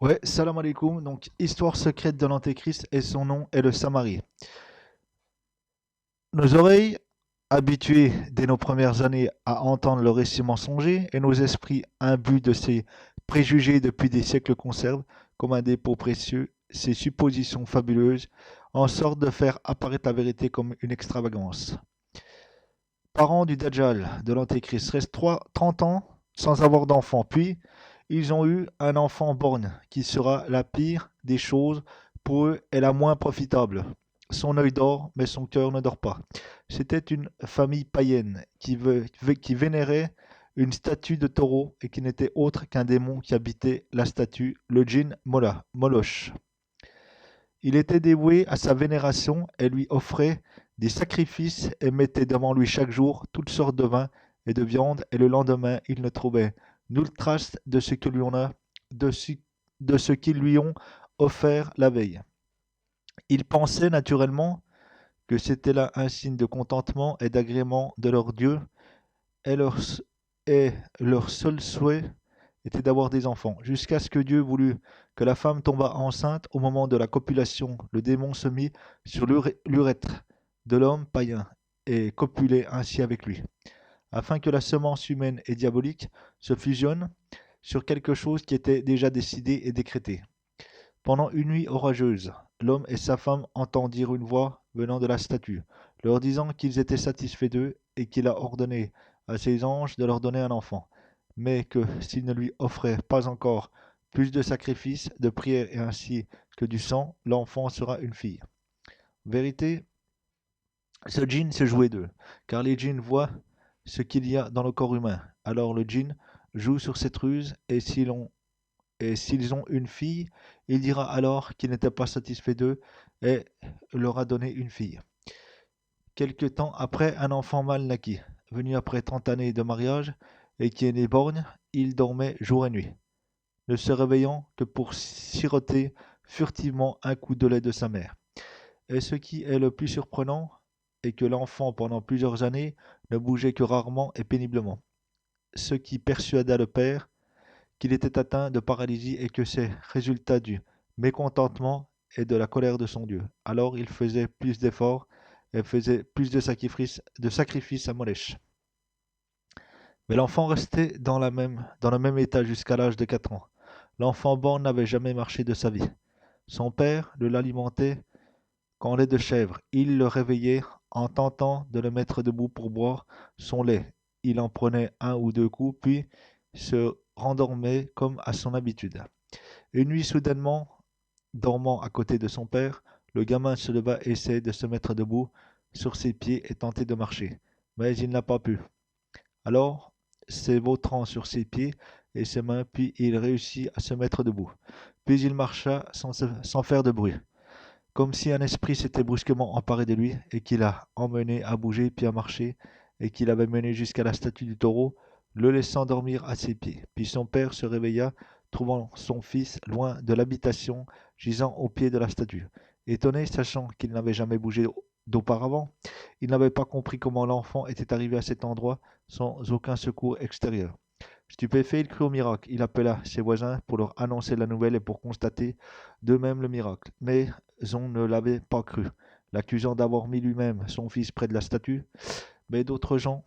Ouais, salam alaikum. Donc, histoire secrète de l'Antéchrist et son nom est le Samarie. Nos oreilles, habituées dès nos premières années à entendre le récit mensonger, et nos esprits, imbus de ces préjugés depuis des siècles, conservent, comme un dépôt précieux, ces suppositions fabuleuses, en sorte de faire apparaître la vérité comme une extravagance. Parents du Dajjal, de l'Antéchrist, restent 30 ans sans avoir d'enfant. Puis, ils ont eu un enfant borgne, qui sera la pire des choses pour eux et la moins profitable. Son œil dort, mais son cœur ne dort pas. C'était une famille païenne qui vénérait une statue de taureau et qui n'était autre qu'un démon qui habitait la statue, le djinn Moloch. Il était dévoué à sa vénération et lui offrait des sacrifices et mettait devant lui chaque jour toutes sortes de vins et de viande, et le lendemain il ne trouvait nulle trace de ce que lui on a, de ce qu'ils lui ont offert la veille. Il pensait naturellement que c'était là un signe de contentement et d'agrément de leur Dieu, et et leur seul souhait était d'avoir des enfants. Jusqu'à ce que Dieu voulut que la femme tombât enceinte au moment de la copulation, le démon se mit sur l'urètre de l'homme païen et copulait ainsi avec lui, afin que la semence humaine et diabolique se fusionne sur quelque chose qui était déjà décidé et décrété. Pendant une nuit orageuse, l'homme et sa femme entendirent une voix venant de la statue, leur disant qu'ils étaient satisfaits d'eux et qu'il a ordonné à ses anges de leur donner un enfant, mais que s'ils ne lui offraient pas encore plus de sacrifices, de prières et ainsi que du sang, l'enfant sera une fille. Vérité, ce djinn se jouait d'eux, car les djinns voient ce qu'il y a dans le corps humain. Alors le djinn joue sur cette ruse, et s'ils ont une fille, il dira alors qu'il n'était pas satisfait d'eux et leur a donné une fille. Quelque temps après, un enfant mâle naquit, venu après 30 années de mariage, et qui est né borgne. Il dormait jour et nuit, ne se réveillant que pour siroter furtivement un coup de lait de sa mère. Et ce qui est le plus surprenant est que l'enfant, pendant plusieurs années, ne bougeait que rarement et péniblement, ce qui persuada le père qu'il était atteint de paralysie et que c'est résultat du mécontentement et de la colère de son Dieu. Alors il faisait plus d'efforts et faisait plus de sacrifices à Molech. Mais l'enfant restait dans le même état jusqu'à l'âge de 4 ans. L'enfant born n'avait jamais marché de sa vie. Son père l'alimentait qu'en lait de chèvre. Il le réveillait en tentant de le mettre debout pour boire son lait. Il en prenait un ou deux coups, puis se rendormait comme à son habitude. Une nuit, soudainement, dormant à côté de son père, le gamin se leva et essayait de se mettre debout sur ses pieds et tentait de marcher. Mais il n'a pas pu. Alors, s'évautrant sur ses pieds et ses mains, puis il réussit à se mettre debout. Puis il marcha sans faire de bruit, comme si un esprit s'était brusquement emparé de lui et qu'il l'a emmené à bouger puis à marcher, et qu'il avait mené jusqu'à la statue du taureau, le laissant dormir à ses pieds. Puis son père se réveilla, trouvant son fils loin de l'habitation, gisant au pied de la statue. Étonné, sachant qu'il n'avait jamais bougé d'auparavant, il n'avait pas compris comment l'enfant était arrivé à cet endroit sans aucun secours extérieur. Stupéfait, il crut au miracle. Il appela ses voisins pour leur annoncer la nouvelle et pour constater d'eux-mêmes le miracle. Mais on ne l'avait pas cru, l'accusant d'avoir mis lui-même son fils près de la statue. Mais d'autres gens,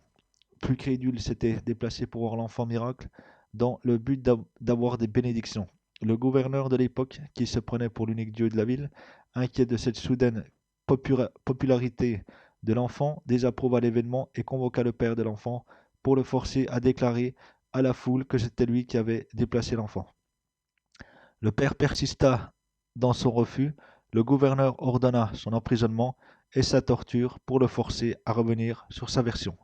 plus crédules, s'étaient déplacés pour voir l'enfant miracle dans le but d'avoir des bénédictions. Le gouverneur de l'époque, qui se prenait pour l'unique dieu de la ville, inquiet de cette soudaine popularité de l'enfant, désapprouva l'événement et convoqua le père de l'enfant pour le forcer à déclarer à la foule que c'était lui qui avait déplacé l'enfant. Le père persista dans son refus. Le gouverneur ordonna son emprisonnement et sa torture pour le forcer à revenir sur sa version.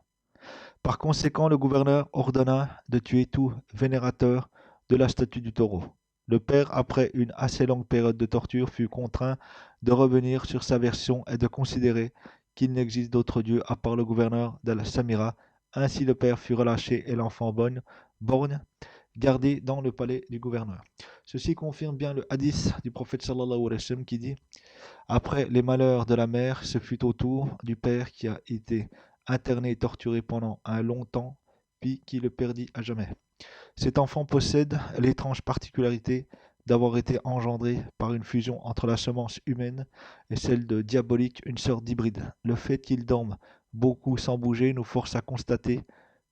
Par conséquent, le gouverneur ordonna de tuer tout vénérateur de la statue du taureau. Le père, après une assez longue période de torture, fut contraint de revenir sur sa version et de considérer qu'il n'existe d'autre Dieu à part le gouverneur de la Samira. Ainsi le père fut relâché et l'enfant borgne gardé dans le palais du gouverneur. Ceci confirme bien le hadith du prophète sallallahu alayhi wa sallam qui dit: après les malheurs de la mère, ce fut au tour du père qui a été interné et torturé pendant un long temps, puis qui le perdit à jamais. Cet enfant possède l'étrange particularité d'avoir été engendré par une fusion entre la semence humaine et celle de diabolique, une sorte d'hybride. Le fait qu'il dorme beaucoup sans bouger nous force à constater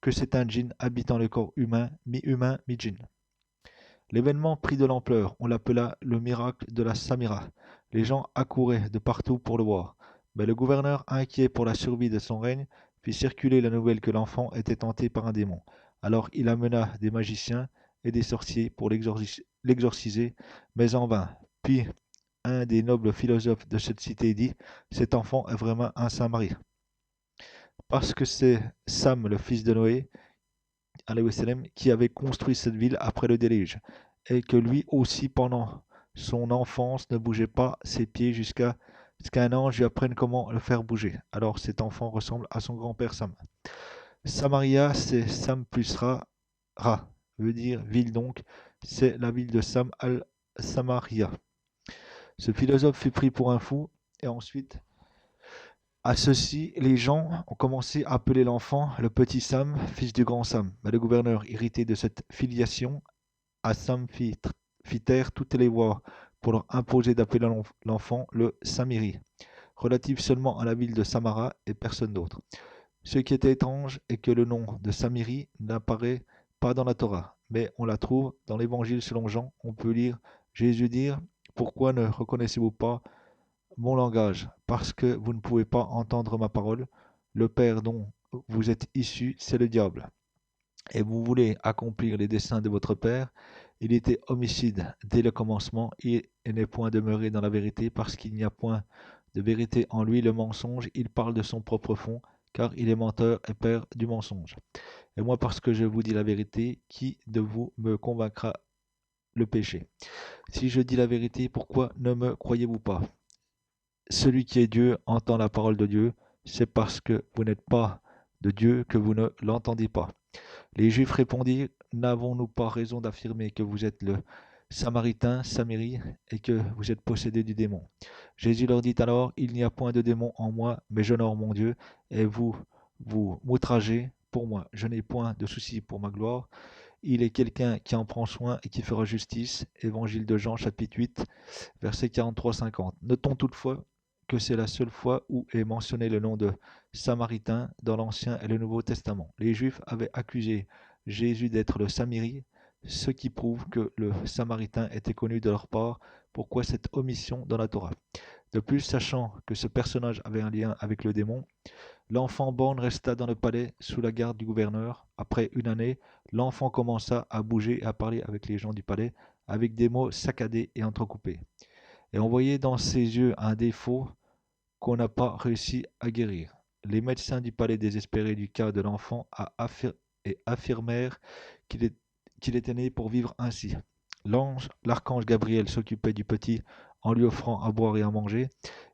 que c'est un djinn habitant le corps humain, mi-djinn. L'événement prit de l'ampleur, on l'appela le miracle de la Samira. Les gens accouraient de partout pour le voir. Mais le gouverneur, inquiet pour la survie de son règne, fit circuler la nouvelle que l'enfant était tenté par un démon. Alors il amena des magiciens et des sorciers pour l'exorciser, mais en vain. Puis un des nobles philosophes de cette cité dit: Cet enfant est vraiment un Samari. Parce que c'est Sam, le fils de Noé, qui avait construit cette ville après le déluge, et que lui aussi, pendant son enfance, ne bougeait pas ses pieds jusqu'à ce qu'un ange lui apprenne comment le faire bouger. Alors cet enfant ressemble à son grand-père Sam. Samaria, c'est Sam plus Ra, veut dire ville donc, c'est la ville de Sam al-Samaria. Ce philosophe fut pris pour un fou, et ensuite, à ceci, les gens ont commencé à appeler l'enfant le petit Sam, fils du grand Sam. Mais le gouverneur, irrité de cette filiation, à Sam fit taire toutes les voix pour leur imposer d'appeler l'enfant le Samiri, relatif seulement à la ville de Samara et personne d'autre. Ce qui était étrange est que le nom de Samiri n'apparaît pas dans la Torah, mais on la trouve dans l'Évangile selon Jean. On peut lire Jésus dire: Pourquoi ne reconnaissez-vous pas mon langage? Parce que vous ne pouvez pas entendre ma parole. Le Père dont vous êtes issus, c'est le diable. Et vous voulez accomplir les desseins de votre Père. Il était homicide dès le commencement et n'est point demeuré dans la vérité, parce qu'il n'y a point de vérité en lui. Le mensonge, il parle de son propre fond, car il est menteur et père du mensonge. Et moi, parce que je vous dis la vérité, qui de vous me convaincra le péché? Si je dis la vérité, pourquoi ne me croyez-vous pas? Celui qui est Dieu entend la parole de Dieu. C'est parce que vous n'êtes pas de Dieu que vous ne l'entendez pas. Les Juifs répondirent: N'avons-nous pas raison d'affirmer que vous êtes le Samaritain, Samiri, et que vous êtes possédé du démon? Jésus leur dit alors: Il n'y a point de démon en moi, mais j'honore mon Dieu, et vous m'outragez pour moi. Je n'ai point de souci pour ma gloire. Il est quelqu'un qui en prend soin et qui fera justice. Évangile de Jean, chapitre 8, versets 43-50. Notons toutefois que c'est la seule fois où est mentionné le nom de Samaritain dans l'Ancien et le Nouveau Testament. Les Juifs avaient accusé Jésus d'être le Samiri, ce qui prouve que le Samaritain était connu de leur part. Pourquoi cette omission dans la Torah? De plus, sachant que ce personnage avait un lien avec le démon, l'enfant borgne resta dans le palais sous la garde du gouverneur. Après une année, l'enfant commença à bouger et à parler avec les gens du palais, avec des mots saccadés et entrecoupés. Et on voyait dans ses yeux un défaut qu'on n'a pas réussi à guérir. Les médecins du palais, désespérés du cas de l'enfant, affirmèrent qu'il était né pour vivre ainsi. L'archange Gabriel s'occupait du petit en lui offrant à boire et à manger,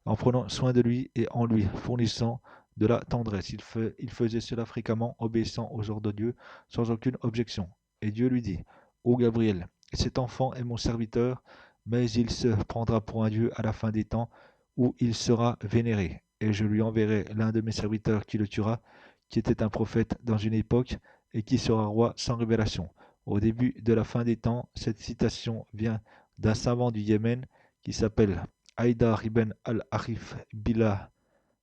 en prenant soin de lui et en lui fournissant de la tendresse. Il faisait cela fréquemment, obéissant aux ordres de Dieu, sans aucune objection. Et Dieu lui dit: Ô Gabriel, cet enfant est mon serviteur, mais il se prendra pour un Dieu à la fin des temps, où il sera vénéré. Et je lui enverrai l'un de mes serviteurs qui le tuera, qui était un prophète dans une époque, et qui sera roi sans révélation. Au début de la fin des temps, cette citation vient d'un savant du Yémen qui s'appelle Haïdar ibn al-Harif Billah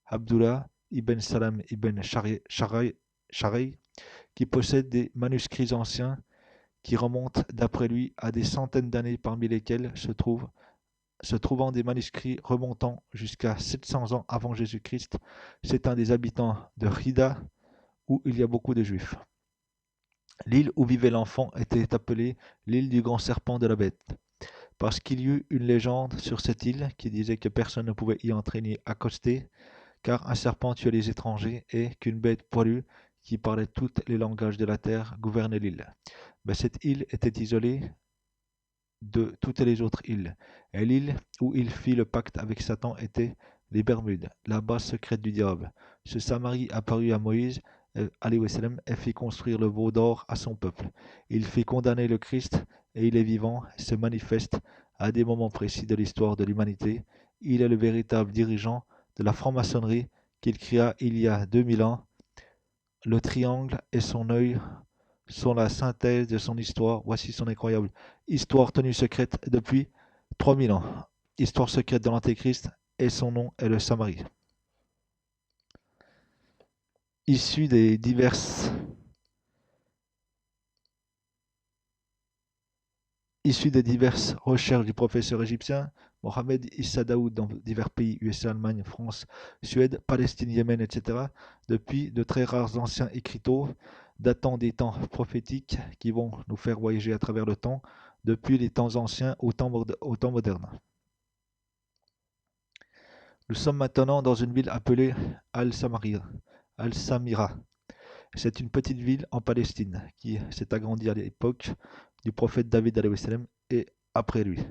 Abdullah ibn Salam ibn Sharai, qui possède des manuscrits anciens qui remontent d'après lui à des centaines d'années, parmi lesquels se trouvant des manuscrits remontant jusqu'à 700 ans avant Jésus-Christ. C'est un des habitants de Hida, où il y a beaucoup de Juifs. L'île où vivait l'enfant était appelée l'île du grand serpent de la bête, parce qu'il y eut une légende sur cette île qui disait que personne ne pouvait y entrer ni accoster, car un serpent tuait les étrangers et qu'une bête poilue qui parlait tous les langages de la terre gouvernait l'île. Mais cette île était isolée de toutes les autres îles, et l'île où il fit le pacte avec Satan était les Bermudes, la base secrète du diable. Ce Samarie apparut à Moïse et fit construire le veau d'or à son peuple. Il fit condamner le Christ, et il est vivant, se manifeste à des moments précis de l'histoire de l'humanité. Il est le véritable dirigeant de la franc-maçonnerie qu'il créa il y a 2000 ans. Le triangle est son œil sont la synthèse de son histoire. Voici son incroyable histoire tenue secrète depuis 3000 ans. Histoire secrète de l'Antéchrist et son nom est le Samarie. Issu des diverses Issu des diverses recherches du professeur égyptien Mohamed Issa Daoud dans divers pays, USA, Allemagne, France, Suède, Palestine, Yémen, etc., depuis de très rares anciens écriteaux datant des temps prophétiques qui vont nous faire voyager à travers le temps, depuis les temps anciens au temps moderne. Nous sommes maintenant dans une ville appelée Al-Samira. Al-Samira. C'est une petite ville en Palestine qui s'est agrandie à l'époque du prophète David alayhi salam et après lui.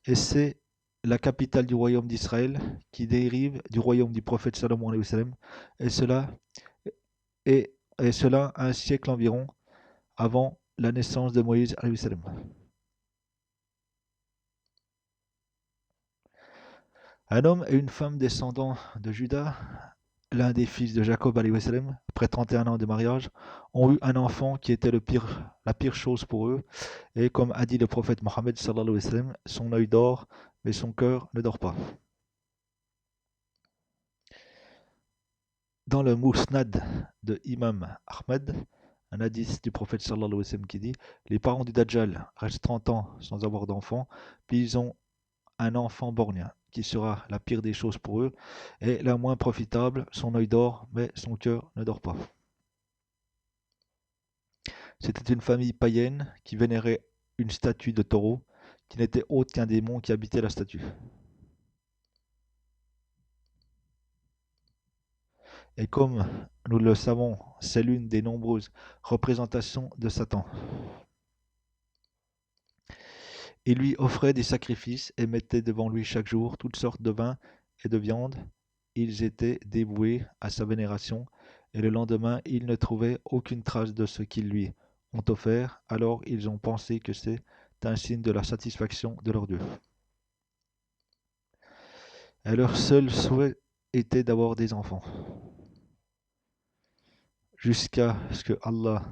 Et c'est la capitale du royaume d'Israël qui dérive du royaume du prophète Salomon alayhi salam, et cela, et cela un siècle environ avant la naissance de Moïse alayhi salam. Un homme et une femme descendants de Juda, l'un des fils de Jacob alayhi salam, après 31 ans de mariage, ont eu un enfant qui était la pire chose pour eux. Et comme a dit le prophète Mohammed sallallahu alayhi wa sallam, son œil dort, mais son cœur ne dort pas. Dans le Mousnad de Imam Ahmed, un hadith du prophète sallallahu alayhi wa sallam qui dit: les parents du Dajjal restent 30 ans sans avoir d'enfant, puis ils ont un enfant borgnien, qui sera la pire des choses pour eux, et la moins profitable, son œil dort, mais son cœur ne dort pas. C'était une famille païenne qui vénérait une statue de taureau, qui n'était autre qu'un démon qui habitait la statue. Et comme nous le savons, c'est l'une des nombreuses représentations de Satan. Il lui offrait des sacrifices et mettait devant lui chaque jour toutes sortes de vins et de viande. Ils étaient dévoués à sa vénération, et le lendemain, ils ne trouvaient aucune trace de ce qu'ils lui ont offert, alors ils ont pensé que c'est un signe de la satisfaction de leur Dieu. Et leur seul souhait était d'avoir des enfants. Jusqu'à ce que Allah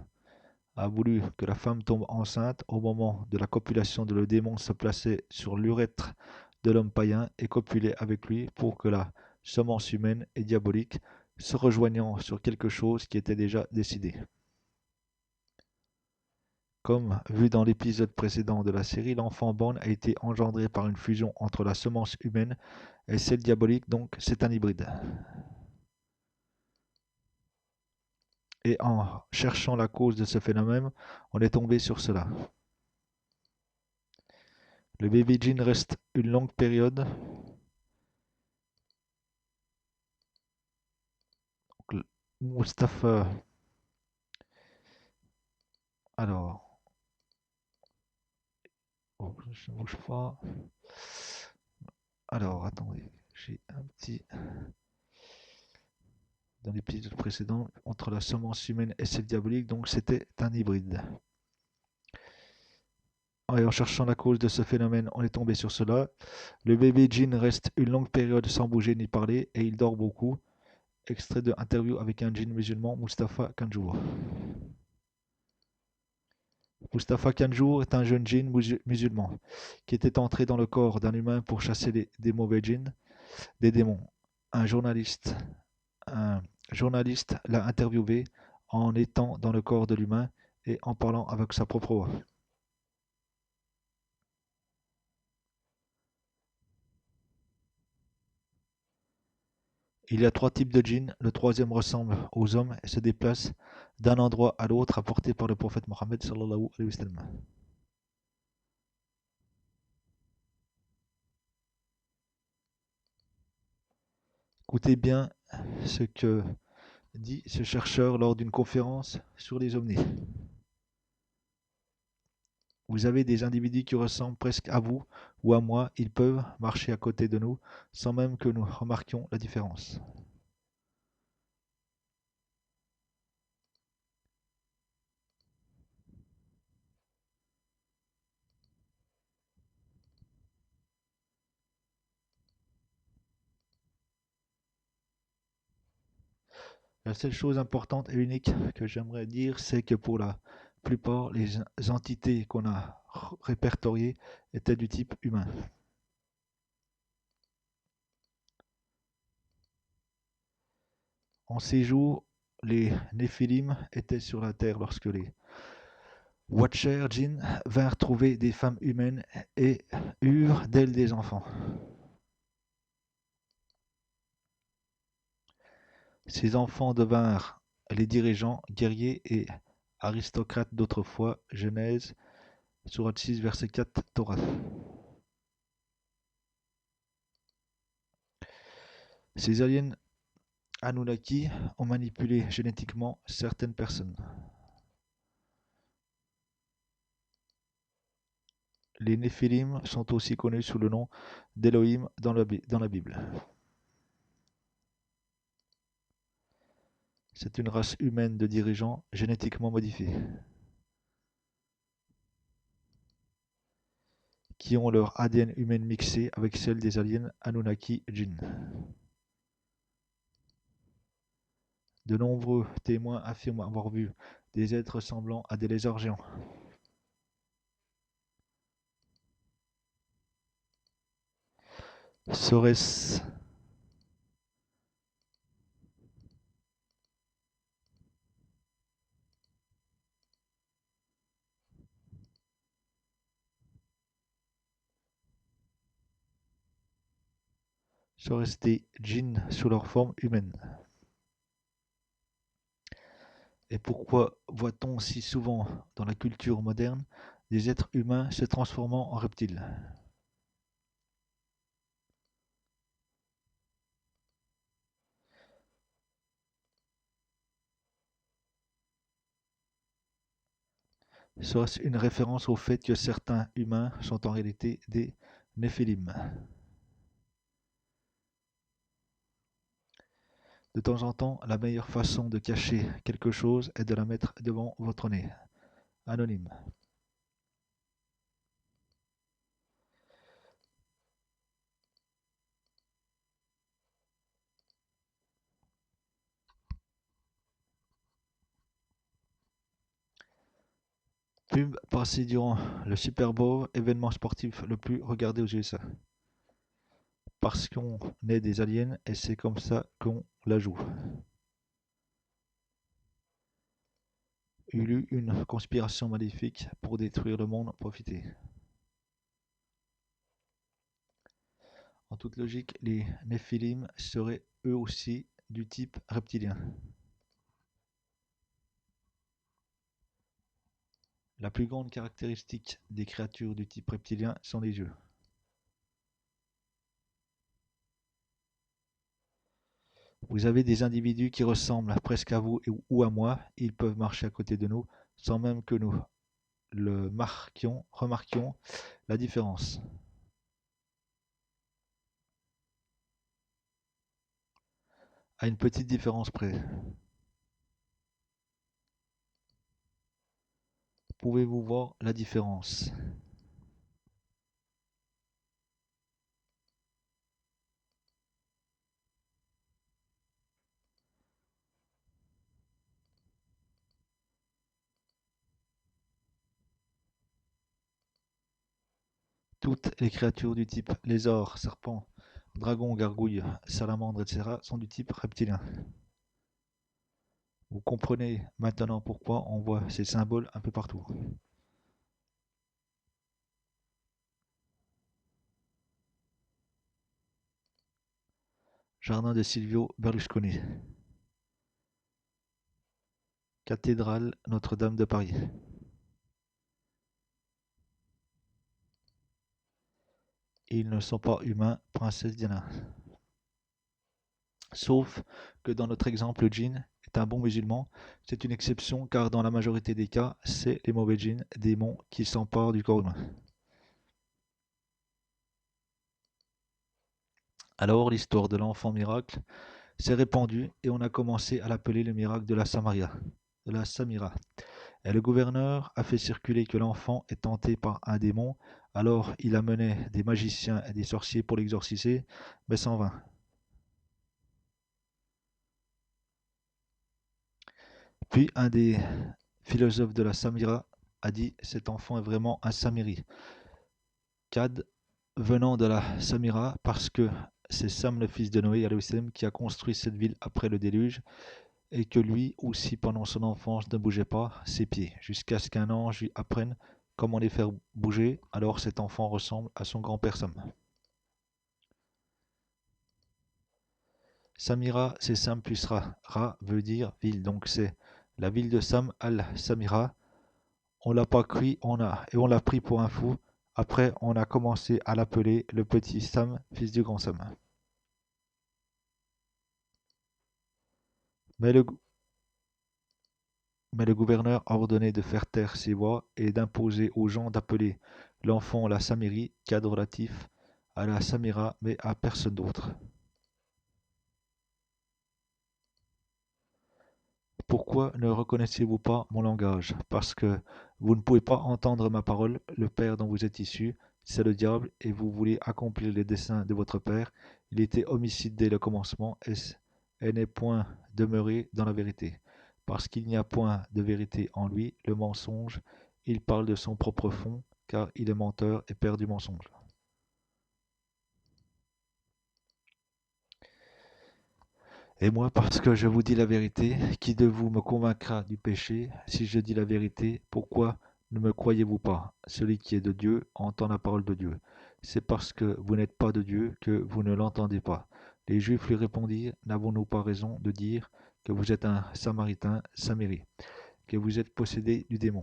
a voulu que la femme tombe enceinte au moment de la copulation de le démon se plaçait sur l'urètre de l'homme païen et copulait avec lui pour que la semence humaine et diabolique se rejoignant sur quelque chose qui était déjà décidé. Comme vu dans l'épisode précédent de la série, l'enfant born a été engendré par une fusion entre la semence humaine et celle diabolique, donc c'est un hybride. Et en cherchant la cause de ce phénomène, on est tombé sur cela. Le bébé djinn reste une longue période. Mustapha. Alors, oh, je ne bouge pas. Alors, attendez, j'ai un petit. Dans l'épisode précédent, entre la semence humaine et celle diabolique, donc c'était un hybride. Et en cherchant la cause de ce phénomène, on est tombé sur cela. Le bébé djinn reste une longue période sans bouger ni parler et il dort beaucoup. Extrait de interview avec un djinn musulman, Mustapha Kanjour. Mustapha Kanjour est un jeune djinn musulman qui était entré dans le corps d'un humain pour chasser des mauvais djinns, des démons. Un journaliste, un journaliste l'a interviewé en étant dans le corps de l'humain et en parlant avec sa propre voix. Il y a trois types de djinns. Le troisième ressemble aux hommes et se déplace d'un endroit à l'autre apporté par le prophète Mohammed sallallahu alayhi wa sallam. Écoutez bien ce que dit ce chercheur lors d'une conférence sur les ovnis. Vous avez des individus qui ressemblent presque à vous ou à moi. Ils peuvent marcher à côté de nous sans même que nous remarquions la différence. La seule chose importante et unique que j'aimerais dire, c'est que pour la plupart, les entités qu'on a répertoriées étaient du type humain. En ces jours, les Néphilim étaient sur la terre lorsque les Watchers djinns vinrent trouver des femmes humaines et eurent d'elles des enfants. Ces enfants devinrent les dirigeants, guerriers et aristocrates d'autrefois. Genèse, sourate 6, verset 4, Torah. Ces aliens Anunnaki ont manipulé génétiquement certaines personnes. Les Néphilim sont aussi connus sous le nom d'Elohim dans la Bible. C'est une race humaine de dirigeants génétiquement modifiés, qui ont leur ADN humain mixé avec celle des aliens Anunnaki Djinn. De nombreux témoins affirment avoir vu des êtres ressemblant à des lézards géants. Serait-ce des djinns sous leur forme humaine? Et pourquoi voit-on si souvent dans la culture moderne des êtres humains se transformant en reptiles? Serait-ce une référence au fait que certains humains sont en réalité des Néphilim? De temps en temps, la meilleure façon de cacher quelque chose est de la mettre devant votre nez. Anonyme. Pub passée durant le Super Bowl, événement sportif le plus regardé aux USA. Parce qu'on est des aliens et c'est comme ça qu'on la joue. Il eut une conspiration maléfique pour détruire le monde, profiter. En toute logique, les Néphilim seraient eux aussi du type reptilien. La plus grande caractéristique des créatures du type reptilien sont les yeux. Vous avez des individus qui ressemblent presque à vous ou à moi, ils peuvent marcher à côté de nous sans même que nous remarquions la différence. À une petite différence près. Pouvez-vous voir la différence? Toutes les créatures du type lézard, serpent, dragon, gargouille, salamandre, etc. sont du type reptilien. Vous comprenez maintenant pourquoi on voit ces symboles un peu partout. Jardin de Silvio Berlusconi. Cathédrale Notre-Dame de Paris. Ils ne sont pas humains, princesse Diana. Sauf que dans notre exemple, le djinn est un bon musulman. C'est une exception car dans la majorité des cas, c'est les mauvais djinns, démons, qui s'emparent du corps humain. Alors l'histoire de l'enfant miracle s'est répandue et on a commencé à l'appeler le miracle de la Samira. Et le gouverneur a fait circuler que l'enfant est tenté par un démon, alors il amenait des magiciens et des sorciers pour l'exorciser, mais sans vain. Puis un des philosophes de la Samira a dit: cet enfant est vraiment un Samiri. Cad venant de la Samira parce que c'est Sam le fils de Noé qui a construit cette ville après le déluge et que lui aussi pendant son enfance ne bougeait pas ses pieds jusqu'à ce qu'un ange lui apprenne comment les faire bouger. Alors cet enfant ressemble à son grand-père Sam. Samira, c'est Sam plus Ra. Ra veut dire ville, donc c'est la ville de Sam al-Samira. On l'a pas cru, on l'a pris pour un fou. Après, on a commencé à l'appeler le petit Sam, fils du grand Sam. Mais le, mais le gouverneur a ordonné de faire taire ces voix et d'imposer aux gens d'appeler l'enfant la Samiri, cadre relatif à la Samira, mais à personne d'autre. Pourquoi ne reconnaissez-vous pas mon langage? Parce que vous ne pouvez pas entendre ma parole. Le Père dont vous êtes issu, c'est le diable, et vous voulez accomplir les desseins de votre Père. Il était homicide dès le commencement, et n'est point demeuré dans la vérité. Parce qu'il n'y a point de vérité en lui, le mensonge, il parle de son propre fond, car il est menteur et père du mensonge. Et moi, parce que je vous dis la vérité, qui de vous me convaincra du péché? Si je dis la vérité, pourquoi ne me croyez-vous pas? Celui qui est de Dieu entend la parole de Dieu. C'est parce que vous n'êtes pas de Dieu que vous ne l'entendez pas. Les Juifs lui répondirent: n'avons-nous pas raison de dire que vous êtes un Samaritain, Samérie, que vous êtes possédé du démon?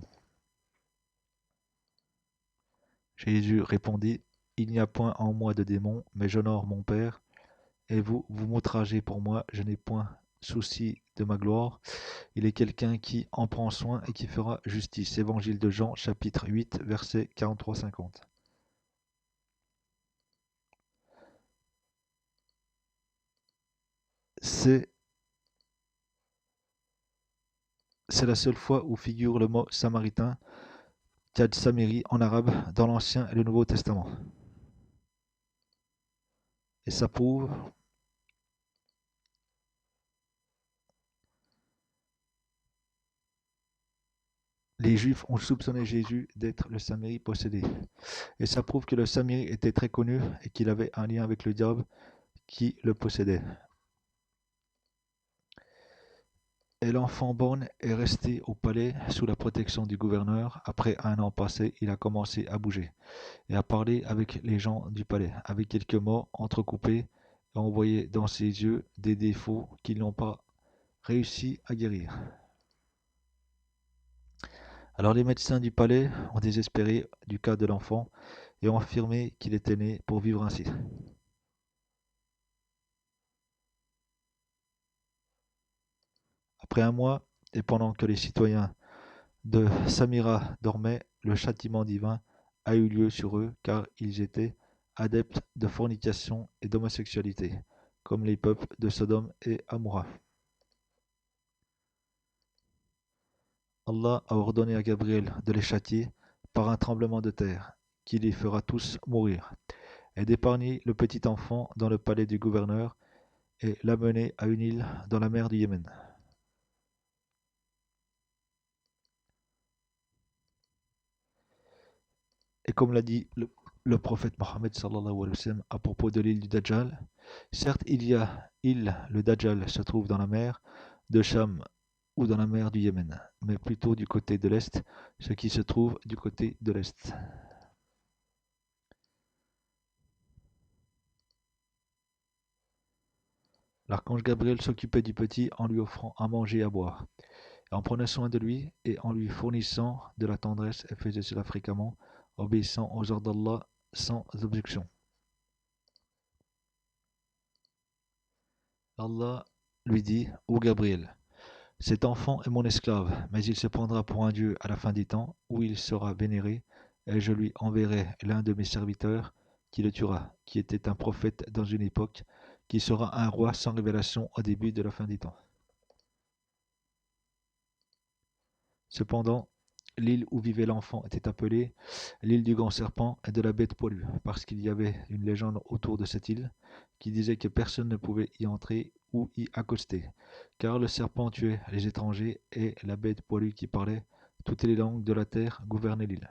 Jésus répondit: il n'y a point en moi de démon, mais j'honore mon Père. Et vous, vous m'outragez pour moi, je n'ai point souci de ma gloire. Il est quelqu'un qui en prend soin et qui fera justice. Évangile de Jean, chapitre 8, versets 43-50. C'est c'est la seule fois où figure le mot samaritain, Tchad Samiri en arabe, dans l'Ancien et le Nouveau Testament. Et ça prouve les Juifs ont soupçonné Jésus d'être le Samiri possédé. Et ça prouve que le Samiri était très connu et qu'il avait un lien avec le diable qui le possédait. Et l'enfant borgne est resté au palais sous la protection du gouverneur. Après un an passé, il a commencé à bouger et à parler avec les gens du palais, avec quelques mots entrecoupés, et on voyait dans ses yeux des défauts qu'ils n'ont pas réussi à guérir. Alors les médecins du palais ont désespéré du cas de l'enfant et ont affirmé qu'il était né pour vivre ainsi. Après un mois, et pendant que les citoyens de Samira dormaient, le châtiment divin a eu lieu sur eux, car ils étaient adeptes de fornication et d'homosexualité, comme les peuples de Sodome et Amora. Allah a ordonné à Gabriel de les châtier par un tremblement de terre, qui les fera tous mourir, et d'épargner le petit enfant dans le palais du gouverneur et l'amener à une île dans la mer du Yémen. Et comme l'a dit le prophète Mohammed sallallahu alayhi wa sallam à propos de l'île du Dajjal, certes il y a île, le Dajjal se trouve dans la mer de Cham ou dans la mer du Yémen, mais plutôt du côté de l'Est, ce qui se trouve du côté de l'Est. L'archange Gabriel s'occupait du petit en lui offrant à manger et à boire, et en prenant soin de lui et en lui fournissant de la tendresse, et faisait cela fréquemment, obéissant aux ordres d'Allah sans objection. Allah lui dit: Ô Gabriel, cet enfant est mon esclave, mais il se prendra pour un dieu à la fin des temps, où il sera vénéré, et je lui enverrai l'un de mes serviteurs qui le tuera, qui était un prophète dans une époque, qui sera un roi sans révélation au début de la fin des temps. Cependant, l'île où vivait l'enfant était appelée l'île du grand serpent et de la bête poilue, parce qu'il y avait une légende autour de cette île qui disait que personne ne pouvait y entrer ou y accoster. Car le serpent tuait les étrangers et la bête poilue qui parlait toutes les langues de la terre gouvernait l'île.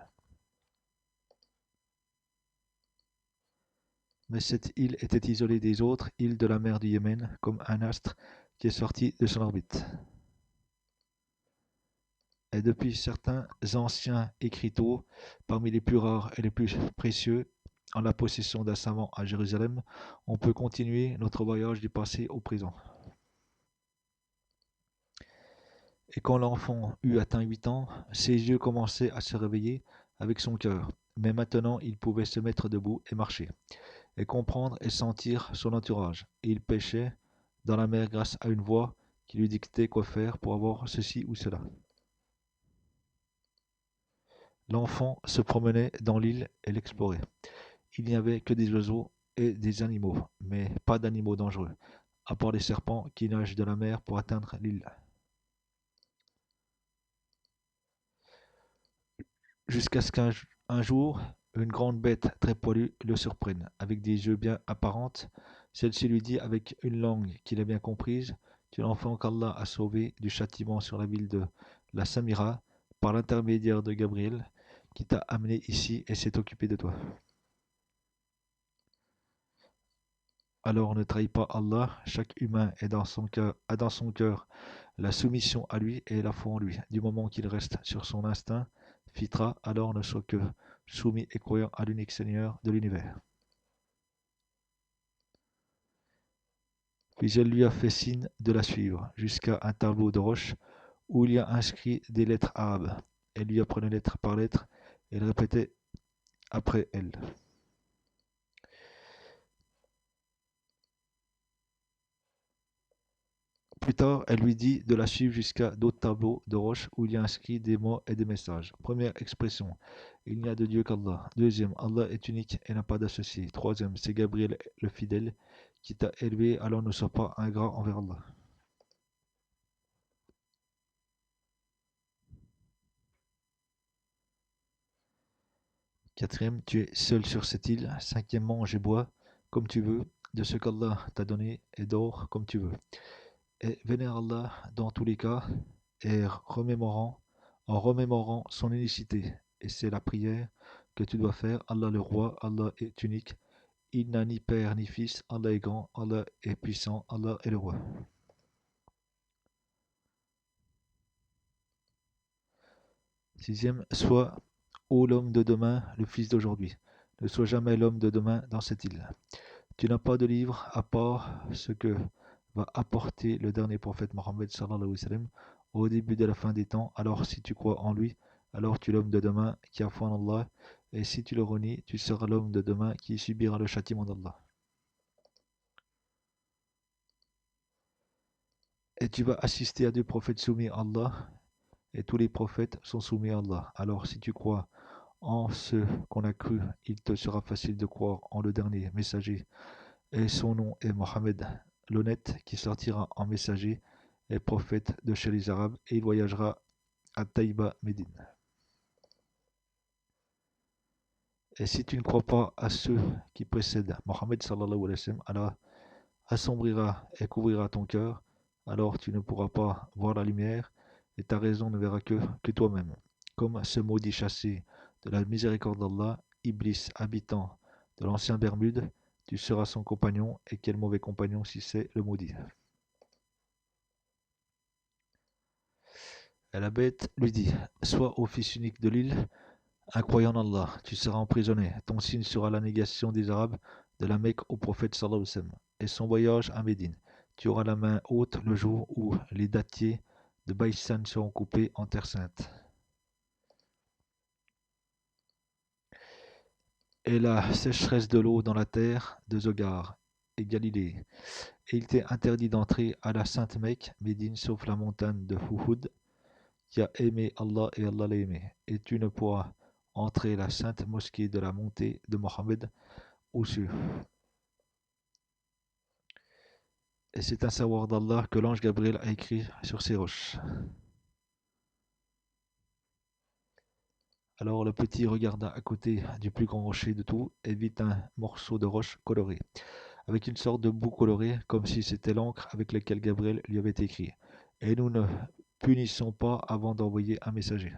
Mais cette île était isolée des autres îles de la mer du Yémen, comme un astre qui est sorti de son orbite. Et depuis certains anciens écriteaux, parmi les plus rares et les plus précieux, en la possession d'un savant à Jérusalem, on peut continuer notre voyage du passé au présent. Et quand l'enfant eut atteint 8 ans, ses yeux commençaient à se réveiller avec son cœur. Mais maintenant, il pouvait se mettre debout et marcher, et comprendre et sentir son entourage. Et il pêchait dans la mer grâce à une voix qui lui dictait quoi faire pour avoir ceci ou cela. L'enfant se promenait dans l'île et l'explorait. Il n'y avait que des oiseaux et des animaux, mais pas d'animaux dangereux, à part les serpents qui nagent de la mer pour atteindre l'île. Jusqu'à ce qu'un jour, une grande bête très poilue le surprenne, avec des yeux bien apparentes. Celle-ci lui dit avec une langue qu'il a bien comprise: Tu es l'enfant qu'Allah a sauvé du châtiment sur la ville de la Samira par l'intermédiaire de Gabriel, qui t'a amené ici et s'est occupé de toi. Alors ne trahis pas Allah, chaque humain a dans son cœur la soumission à lui et la foi en lui. Du moment qu'il reste sur son instinct, fitra, alors ne soit que soumis et croyant à l'unique Seigneur de l'univers. Puis elle lui a fait signe de la suivre, jusqu'à un tableau de roche où il y a inscrit des lettres arabes. Elle lui apprenait lettre par lettre, et elle répétait après elle. Plus tard, elle lui dit de la suivre jusqu'à d'autres tableaux de roche où il y a inscrit des mots et des messages. Première expression: il n'y a de Dieu qu'Allah. Deuxième: Allah est unique et n'a pas d'associé. Troisième: c'est Gabriel le fidèle qui t'a élevé, alors ne sois pas ingrat envers Allah. Quatrième: tu es seul sur cette île. Cinquièmement: mange et bois comme tu veux de ce qu'Allah t'a donné et dors comme tu veux. Et vénère Allah dans tous les cas et en remémorant son unicité. Et c'est la prière que tu dois faire. Allah le roi, Allah est unique. Il n'a ni père ni fils. Allah est grand, Allah est puissant, Allah est le roi. Sixième: sois, ô l'homme de demain, le fils d'aujourd'hui. Ne sois jamais l'homme de demain dans cette île. Tu n'as pas de livre à part ce que va apporter le dernier prophète Mohammed sallallahu alayhi wa sallam au début de la fin des temps. Alors si tu crois en lui, alors tu es l'homme de demain qui a foi en Allah, et si tu le renies, tu seras l'homme de demain qui subira le châtiment d'Allah. Et tu vas assister à 2 prophètes soumis à Allah, et tous les prophètes sont soumis à Allah. Alors si tu crois en ce qu'on a cru, il te sera facile de croire en le dernier messager, et son nom est Mohammed, l'honnête, qui sortira en messager et prophète de chez les Arabes, et il voyagera à Taïba, Médine. Et si tu ne crois pas à ceux qui précèdent Mohammed sallallahu alayhi wa sallam, Allah assombrira et couvrira ton cœur, alors tu ne pourras pas voir la lumière, et ta raison ne verra que toi-même. Comme ce maudit chassé de la miséricorde d'Allah, Iblis, habitant de l'ancien Bermude, tu seras son compagnon, et quel mauvais compagnon si c'est le maudit. Et la bête lui dit: Sois ô fils unique de l'île, un croyant en Allah, tu seras emprisonné. Ton signe sera la négation des Arabes de la Mecque au prophète sallallahu alayhi wa sallam et son voyage à Médine. Tu auras la main haute le jour où les dattiers de Baïsan seront coupés en terre sainte. Et la sécheresse de l'eau dans la terre de Zogar et Galilée. Et il t'est interdit d'entrer à la sainte Mecque, Médine, sauf la montagne de Uhud, qui a aimé Allah et Allah l'a aimé. Et tu ne pourras entrer la sainte mosquée de la montée de Mohammed au sud. Et c'est un savoir d'Allah que l'ange Gabriel a écrit sur ces roches. Alors le petit regarda à côté du plus grand rocher de tout et vit un morceau de roche coloré. avec une sorte de bout coloré, comme si c'était l'encre avec laquelle Gabriel lui avait écrit. Et nous ne punissons pas avant d'envoyer un messager.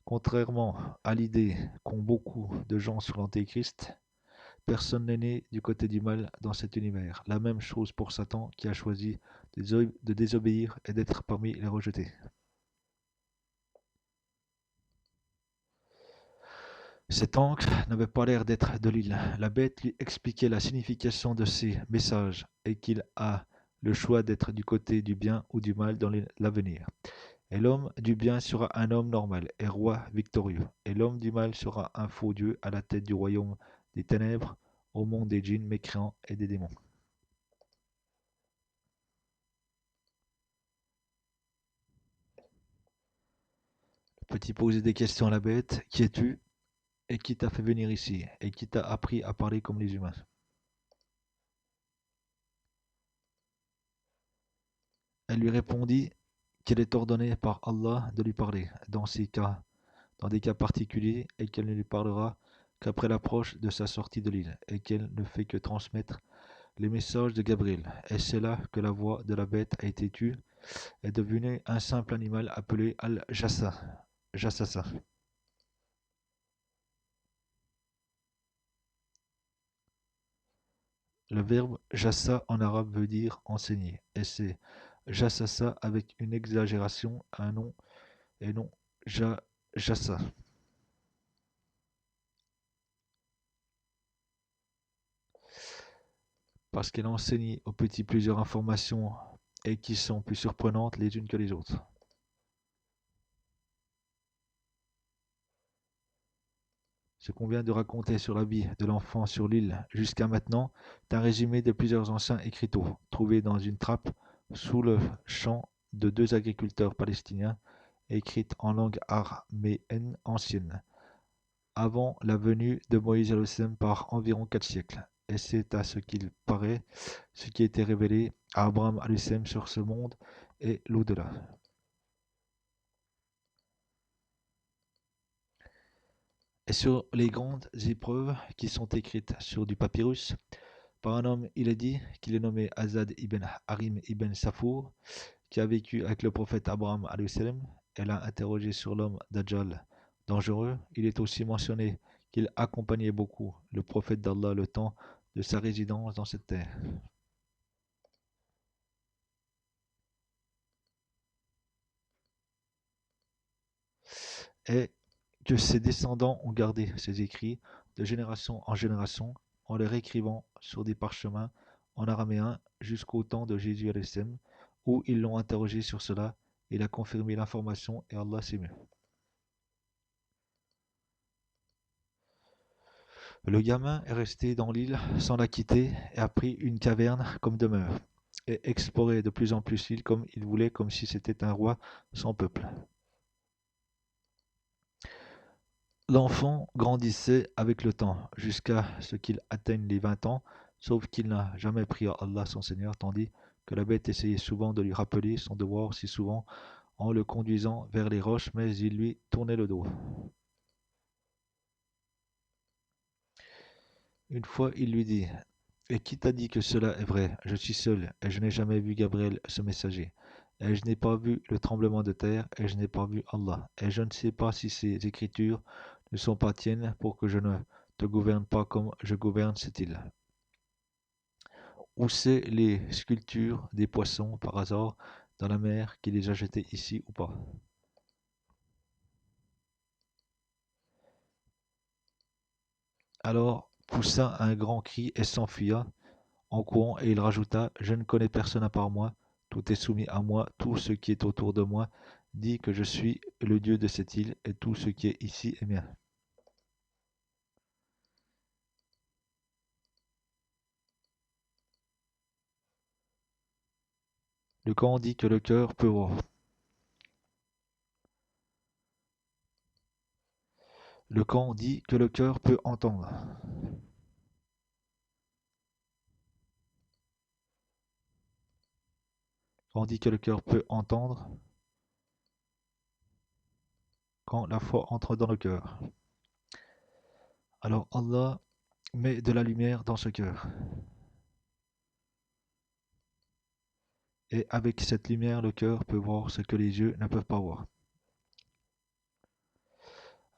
Contrairement à l'idée qu'ont beaucoup de gens sur l'Antéchrist, personne n'est né du côté du mal dans cet univers. La même chose pour Satan qui a choisi de désobéir et d'être parmi les rejetés. Cet encre n'avait pas l'air d'être de l'île. La bête lui expliquait la signification de ces messages et qu'il a le choix d'être du côté du bien ou du mal dans l'avenir. Et l'homme du bien sera un homme normal et roi victorieux. Et l'homme du mal sera un faux dieu à la tête du royaume des ténèbres, au monde des djinns mécréants et des démons. Le petit posait des questions à la bête. Qui es-tu? Et qui t'a fait venir ici? Et qui t'a appris à parler comme les humains? Elle lui répondit qu'elle est ordonnée par Allah de lui parler, dans des cas particuliers, et qu'elle ne lui parlera qu'après l'approche de sa sortie de l'île, et qu'elle ne fait que transmettre les messages de Gabriel. Et c'est là que la voix de la bête a été tue, est devenue un simple animal appelé Al-Jassasa. Le verbe jassa en arabe veut dire enseigner, et c'est Jassasa avec une exagération, un nom, et non Jassa. Parce qu'elle enseigne aux petits plusieurs informations et qui sont plus surprenantes les unes que les autres. Ce qu'on vient de raconter sur la vie de l'enfant sur l'île jusqu'à maintenant est un résumé de plusieurs anciens écriteaux trouvés dans une trappe sous le champ de deux agriculteurs palestiniens, écrites en langue araméenne ancienne, avant la venue de Moïse par environ 4 siècles. Et c'est à ce qu'il paraît ce qui a été révélé à Abraham sur ce monde et l'au-delà. Et sur les grandes épreuves qui sont écrites sur du papyrus, par un homme, il est dit qu'il est nommé Azad ibn Harim ibn Safour, qui a vécu avec le prophète Abraham salam. Elle a interrogé sur l'homme Dajjal dangereux. Il est aussi mentionné qu'il accompagnait beaucoup le prophète d'Allah le temps de sa résidence dans cette terre. Et que ses descendants ont gardé ces écrits de génération en génération en les réécrivant sur des parchemins en araméen jusqu'au temps de Jésus salam, où ils l'ont interrogé sur cela. Il a confirmé l'information et Allah s'est mieux. Le gamin est resté dans l'île sans la quitter et a pris une caverne comme demeure, et exploré de plus en plus l'île comme il voulait, comme si c'était un roi sans peuple. L'enfant grandissait avec le temps, jusqu'à ce qu'il atteigne les 20 ans, sauf qu'il n'a jamais prié à Allah son Seigneur, tandis que la bête essayait souvent de lui rappeler son devoir si souvent en le conduisant vers les roches, mais il lui tournait le dos. Une fois, il lui dit: Et qui t'a dit que cela est vrai? Je suis seul, et je n'ai jamais vu Gabriel, ce messager. Et je n'ai pas vu le tremblement de terre, et je n'ai pas vu Allah. Et je ne sais pas si ces écritures ne sont pas tiennes pour que je ne te gouverne pas comme je gouverne cette île. Ou c'est les sculptures des poissons, par hasard, dans la mer qui les a jetés ici ou pas? Alors poussa un grand cri et s'enfuya en courant, et il rajouta: Je ne connais personne à part moi, tout est soumis à moi, tout ce qui est autour de moi dit que je suis le Dieu de cette île, et tout ce qui est ici est mien. Le Coran dit que le cœur peut voir. Le Coran dit que le cœur peut entendre. Le Coran dit que le cœur peut entendre. quand la foi entre dans le cœur. Alors Allah met de la lumière dans ce cœur. Et avec cette lumière, le cœur peut voir ce que les yeux ne peuvent pas voir.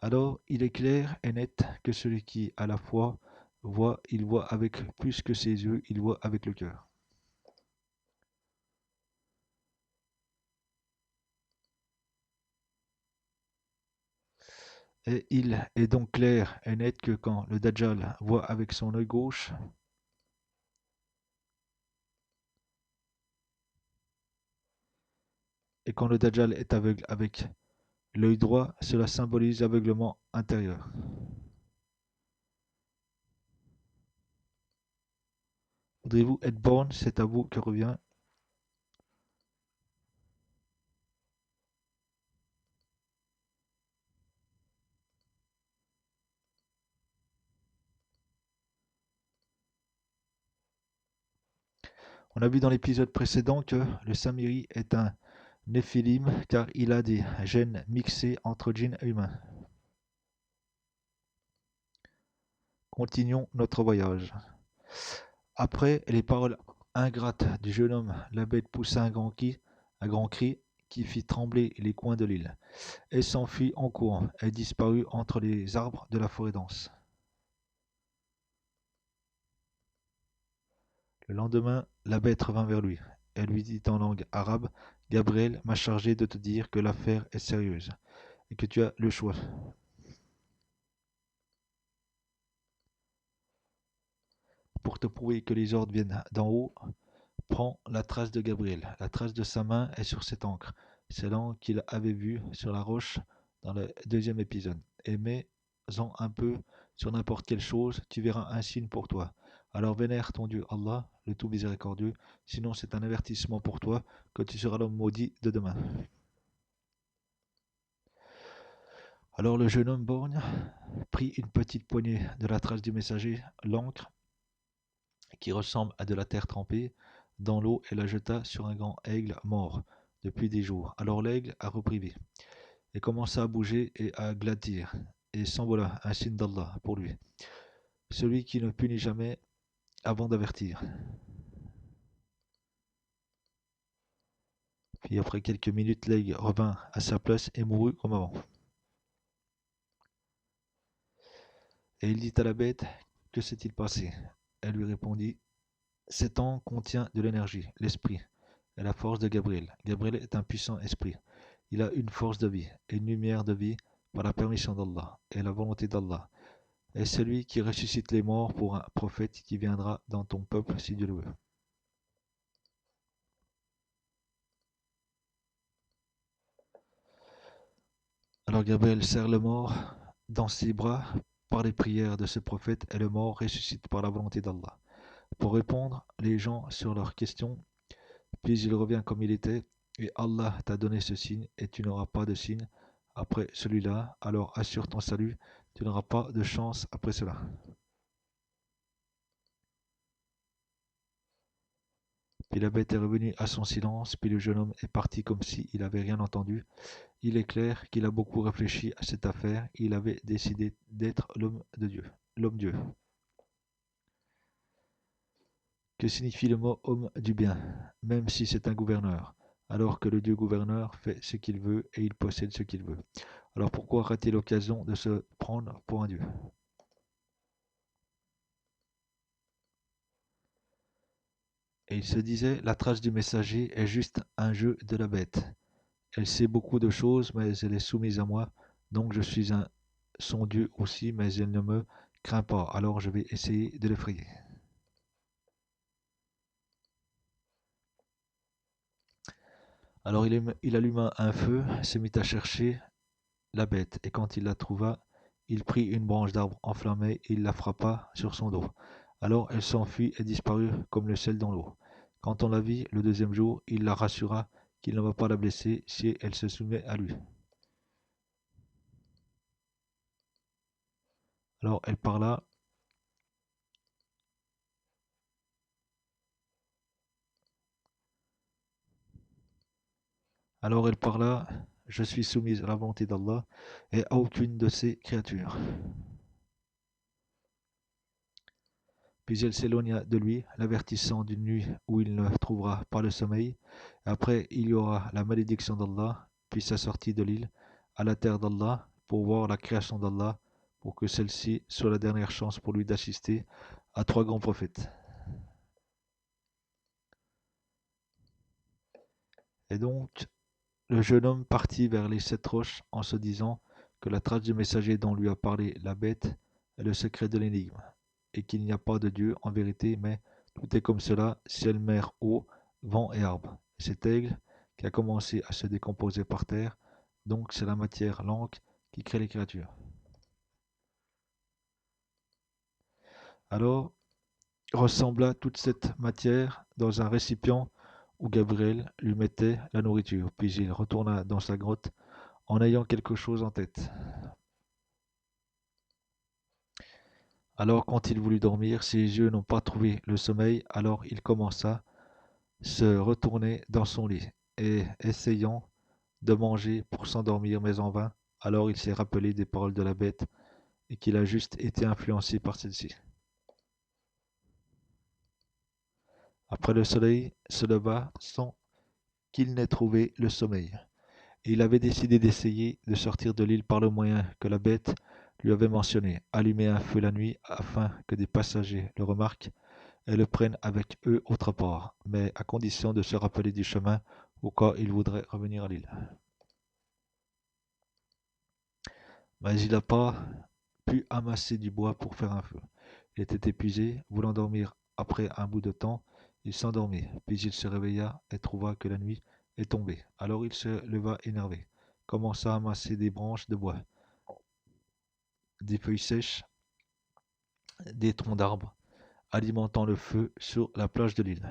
Alors il est clair et net que celui qui a la foi voit, il voit avec plus que ses yeux, il voit avec le cœur. Et il est donc clair et net que quand le Dajjal voit avec son œil gauche, et quand le Dajjal est aveugle avec l'œil droit, cela symbolise l'aveuglement intérieur. Voudrez-vous être born? C'est à vous que revient. On a vu dans l'épisode précédent que le Samiri est un Néphilim car il a des gènes mixés entre djinns et humains. Continuons notre voyage. Après les paroles ingrates du jeune homme, la bête poussa un grand cri qui fit trembler les coins de l'île, et s'enfuit en courant, et disparut entre les arbres de la forêt dense. Le lendemain, la bête revint vers lui. Elle lui dit en langue arabe: Gabriel m'a chargé de te dire que l'affaire est sérieuse, et que tu as le choix. Pour te prouver que les ordres viennent d'en haut, prends la trace de Gabriel. La trace de sa main est sur cette encre. C'est l'encre qu'il avait vue sur la roche dans le deuxième épisode. Et mets-en un peu sur n'importe quelle chose, tu verras un signe pour toi. Alors vénère ton Dieu Allah, le tout miséricordieux, sinon c'est un avertissement pour toi que tu seras l'homme maudit de demain. Alors le jeune homme borgne prit une petite poignée de la trace du messager, l'encre, qui ressemble à de la terre trempée, dans l'eau et la jeta sur un grand aigle mort depuis des jours. Alors l'aigle a repris vie, et commença à bouger et à glatir, et s'envola, un signe d'Allah pour lui, celui qui ne punit jamais avant d'avertir. Puis après quelques minutes, l'aigle revint à sa place et mourut comme avant. Et il dit à la bête: Que s'est-il passé? Elle lui répondit: Cet an contient de l'énergie, l'esprit, et la force de Gabriel. Gabriel est un puissant esprit. Il a une force de vie et une lumière de vie par la permission d'Allah et la volonté d'Allah. Et celui qui ressuscite les morts pour un prophète qui viendra dans ton peuple si Dieu le veut. Alors Gabriel serre le mort dans ses bras par les prières de ce prophète et le mort ressuscite par la volonté d'Allah. Pour répondre les gens sur leurs questions, puis il revient comme il était, et Allah t'a donné ce signe, et tu n'auras pas de signe après celui-là, alors assure ton salut, tu n'auras pas de chance après cela. Puis la bête est revenue à son silence, puis le jeune homme est parti comme s'il n'avait rien entendu. Il est clair qu'il a beaucoup réfléchi à cette affaire, il avait décidé d'être l'homme de Dieu, l'homme-dieu. Que signifie le mot homme du bien, même si c'est un gouverneur, alors que le Dieu gouverneur fait ce qu'il veut et il possède ce qu'il veut. Alors pourquoi rater l'occasion de se prendre pour un Dieu? Et il se disait, la trace du messager est juste un jeu de la bête. Elle sait beaucoup de choses, mais elle est soumise à moi, donc je suis son Dieu aussi, mais elle ne me craint pas, alors je vais essayer de l'effrayer. Alors il alluma un feu, se mit à chercher la bête, et quand il la trouva, il prit une branche d'arbre enflammée et il la frappa sur son dos. Alors elle s'enfuit et disparut comme le sel dans l'eau. Quand on la vit le deuxième jour, il la rassura qu'il ne va pas la blesser si elle se soumet à lui. Alors elle parla, je suis soumise à la volonté d'Allah et à aucune de ses créatures. Puis elle s'éloigna de lui, l'avertissant d'une nuit où il ne trouvera pas le sommeil. Après, il y aura la malédiction d'Allah, puis sa sortie de l'île à la terre d'Allah pour voir la création d'Allah, pour que celle-ci soit la dernière chance pour lui d'assister à 3 grands prophètes. Et donc, le jeune homme partit vers les 7 roches en se disant que la trace du messager dont lui a parlé la bête est le secret de l'énigme, et qu'il n'y a pas de Dieu en vérité, mais tout est comme cela, ciel, mer, eau, vent et arbre. Cet aigle qui a commencé à se décomposer par terre, donc c'est la matière langue qui crée les créatures. Alors ressembla toute cette matière dans un récipient où Gabriel lui mettait la nourriture, puis il retourna dans sa grotte en ayant quelque chose en tête. Alors quand il voulut dormir, ses yeux n'ont pas trouvé le sommeil, alors il commença se retourner dans son lit, et essayant de manger pour s'endormir, mais en vain. Alors il s'est rappelé des paroles de la bête, et qu'il a juste été influencé par celle-ci. Après le soleil se leva sans qu'il n'ait trouvé le sommeil. Et il avait décidé d'essayer de sortir de l'île par le moyen que la bête lui avait mentionné, allumer un feu la nuit afin que des passagers le remarquent et le prennent avec eux autre part, mais à condition de se rappeler du chemin au cas il voudrait revenir à l'île. Mais il n'a pas pu amasser du bois pour faire un feu. Il était épuisé, voulant dormir après un bout de temps, il s'endormit, puis il se réveilla et trouva que la nuit est tombée. Alors il se leva énervé, commença à amasser des branches de bois, des feuilles sèches, des troncs d'arbres, alimentant le feu sur la plage de l'île.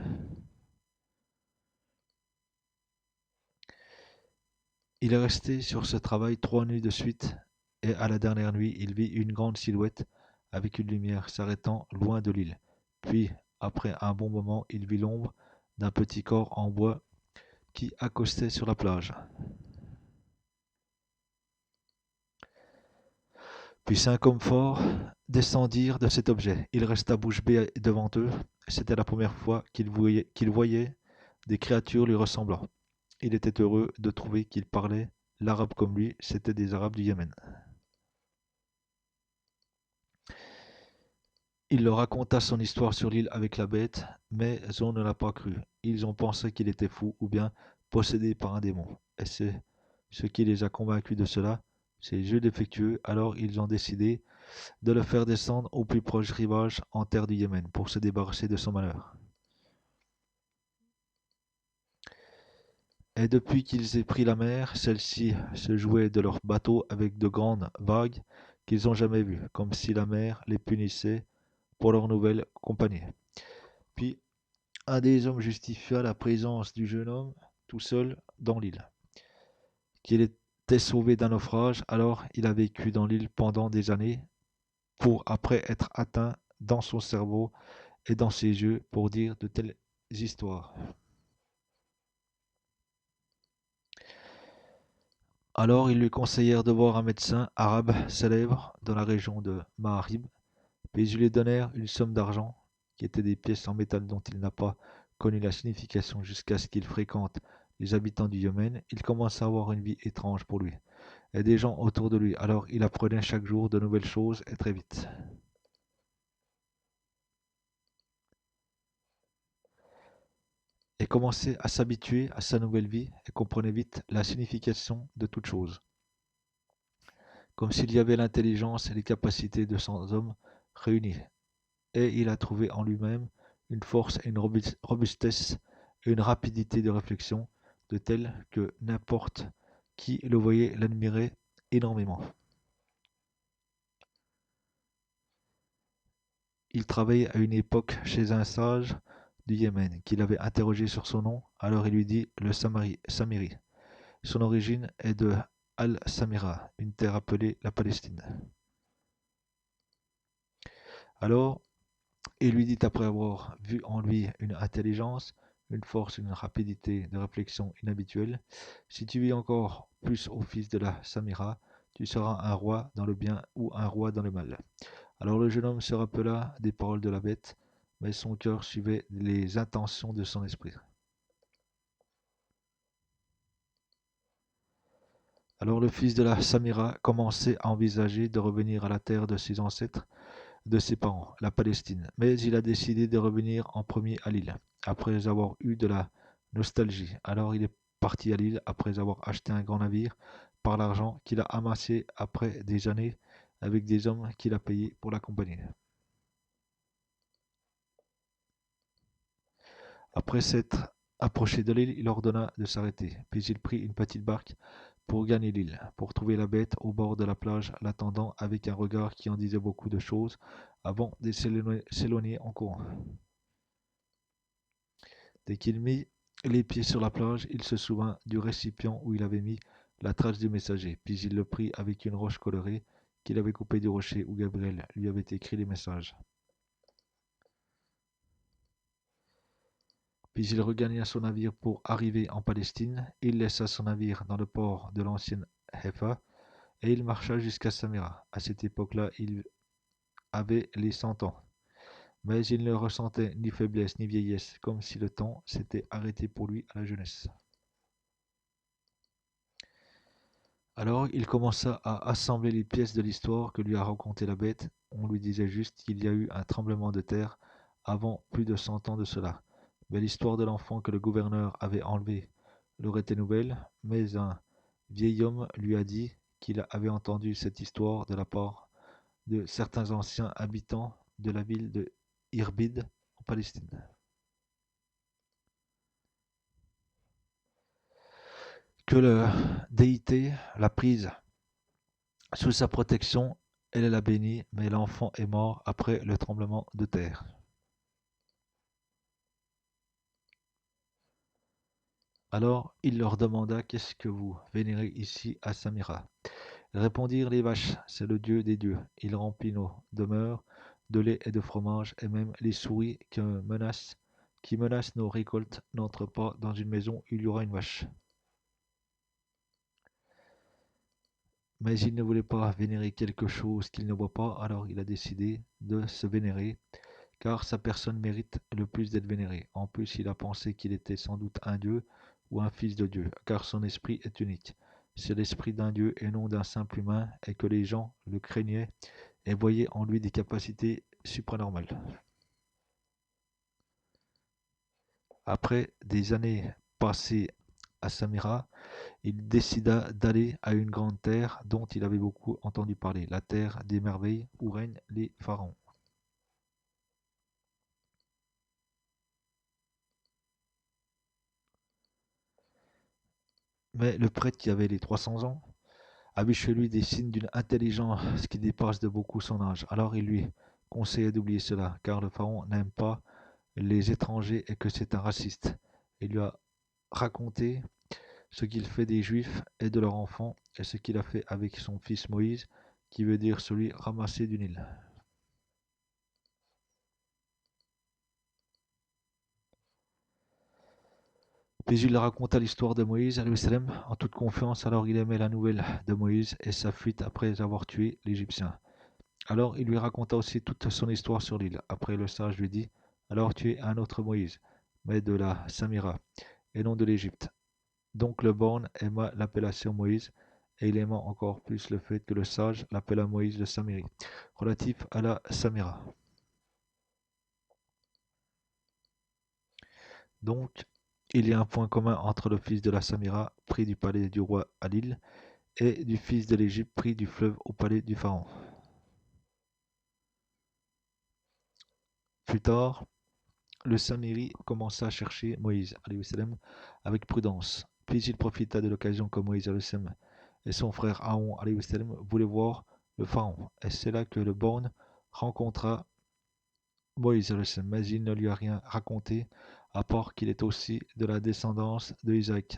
Il est resté sur ce travail 3 nuits de suite, et à la dernière nuit, il vit une grande silhouette avec une lumière s'arrêtant loin de l'île. Puis, après un bon moment, il vit l'ombre d'un petit corps en bois qui accostait sur la plage. Puis 5 hommes forts descendirent de cet objet. Il resta bouche bée devant eux. C'était la première fois qu'il voyait des créatures lui ressemblant. Il était heureux de trouver qu'ils parlaient l'arabe comme lui. C'étaient des Arabes du Yémen. Il leur raconta son histoire sur l'île avec la bête, mais on ne l'a pas cru. Ils ont pensé qu'il était fou ou bien possédé par un démon. Et c'est ce qui les a convaincus de cela, ces jeux défectueux. Alors ils ont décidé de le faire descendre au plus proche rivage en terre du Yémen pour se débarrasser de son malheur. Et depuis qu'ils aient pris la mer, celle-ci se jouait de leur bateau avec de grandes vagues qu'ils n'ont jamais vues, comme si la mer les punissait pour leur nouvelle compagnie. Puis un des hommes justifia la présence du jeune homme tout seul dans l'île, qu'il était sauvé d'un naufrage, alors il a vécu dans l'île pendant des années, pour après être atteint dans son cerveau et dans ses yeux pour dire de telles histoires. Alors ils lui conseillèrent de voir un médecin arabe célèbre dans la région de Ma'arib, puis ils lui donnèrent une somme d'argent, qui étaient des pièces en métal dont il n'a pas connu la signification jusqu'à ce qu'il fréquente les habitants du Yémen. Il commença à avoir une vie étrange pour lui, et des gens autour de lui, alors il apprenait chaque jour de nouvelles choses et très vite. Et commençait à s'habituer à sa nouvelle vie et comprenait vite la signification de toute chose, comme s'il y avait l'intelligence et les capacités de 100 hommes réunis. Et il a trouvé en lui-même une force et une robustesse et une rapidité de réflexion de telle que n'importe qui le voyait l'admirait énormément. Il travaillait à une époque chez un sage du Yémen qui l'avait interrogé sur son nom, alors il lui dit le Samiri. Son origine est de Al-Samira, une terre appelée la Palestine. Alors il lui dit, après avoir vu en lui une intelligence, une force, une rapidité de réflexion inhabituelle. Si tu vis encore plus au fils de la Samira, tu seras un roi dans le bien ou un roi dans le mal. Alors le jeune homme se rappela des paroles de la bête, mais son cœur suivait les intentions de son esprit. Alors le fils de la Samira commençait à envisager de revenir à la terre de ses ancêtres, de ses parents, la Palestine. Mais il a décidé de revenir en premier à Lille, après avoir eu de la nostalgie. Alors il est parti à Lille après avoir acheté un grand navire par l'argent qu'il a amassé après des années avec des hommes qu'il a payés pour l'accompagner. Après s'être approché de l'île, il ordonna de s'arrêter, puis il prit une petite barque pour gagner l'île, pour trouver la bête au bord de la plage, l'attendant avec un regard qui en disait beaucoup de choses avant de s'éloigner en courant. Dès qu'il mit les pieds sur la plage, il se souvint du récipient où il avait mis la trace du messager, puis il le prit avec une roche colorée qu'il avait coupée du rocher où Gabriel lui avait écrit les messages. Puis il regagna son navire pour arriver en Palestine. Il laissa son navire dans le port de l'ancienne Haïfa et il marcha jusqu'à Samira. À cette époque-là, il avait les 100 ans. Mais il ne ressentait ni faiblesse ni vieillesse, comme si le temps s'était arrêté pour lui à la jeunesse. Alors il commença à assembler les pièces de l'histoire que lui a racontée la bête. On lui disait juste qu'il y a eu un tremblement de terre avant plus de 100 ans de cela. Mais l'histoire de l'enfant que le gouverneur avait enlevé leur était nouvelle, mais un vieil homme lui a dit qu'il avait entendu cette histoire de la part de certains anciens habitants de la ville de Irbid en Palestine. Que la déité l'a prise sous sa protection, elle l'a béni, mais l'enfant est mort après le tremblement de terre. Alors il leur demanda: Qu'est-ce que vous vénérez ici à Samira? Ils répondirent: Les vaches, c'est le Dieu des dieux. Il remplit nos demeures de lait et de fromage, et même les souris qui menacent nos récoltes n'entrent pas dans une maison où il y aura une vache. Mais il ne voulait pas vénérer quelque chose qu'il ne voit pas, alors il a décidé de se vénérer, car sa personne mérite le plus d'être vénérée. En plus, il a pensé qu'il était sans doute un dieu ou un fils de Dieu, car son esprit est unique. C'est l'esprit d'un dieu et non d'un simple humain, et que les gens le craignaient et voyaient en lui des capacités supranormales. Après des années passées à Samira, il décida d'aller à une grande terre dont il avait beaucoup entendu parler, la terre des merveilles où règnent les pharaons. Mais le prêtre qui avait les 300 ans avait chez lui des signes d'une intelligence qui dépasse de beaucoup son âge. Alors il lui conseillait d'oublier cela, car le pharaon n'aime pas les étrangers et que c'est un raciste. Il lui a raconté ce qu'il fait des Juifs et de leurs enfants, et ce qu'il a fait avec son fils Moïse, qui veut dire celui ramassé du Nil. Puis il raconta l'histoire de Moïse en toute confiance, alors il aimait la nouvelle de Moïse et sa fuite après avoir tué l'Égyptien. Alors il lui raconta aussi toute son histoire sur l'île. Après le sage lui dit: Alors tu es un autre Moïse, mais de la Samira, et non de l'Égypte. Donc le borgne aima l'appellation Moïse, et il aima encore plus le fait que le sage l'appela Moïse de Samiri, relatif à la Samira. Donc il y a un point commun entre le fils de la Samira, pris du palais du roi à l'île, et du fils de l'Égypte, pris du fleuve au palais du pharaon. Plus tard, le Samiri commença à chercher Moïse avec prudence. Puis il profita de l'occasion que Moïse et son frère Aaron voulaient voir le pharaon. Et c'est là que le borgne rencontra Moïse, mais il ne lui a rien raconté, à part qu'il est aussi de la descendance de Isaac,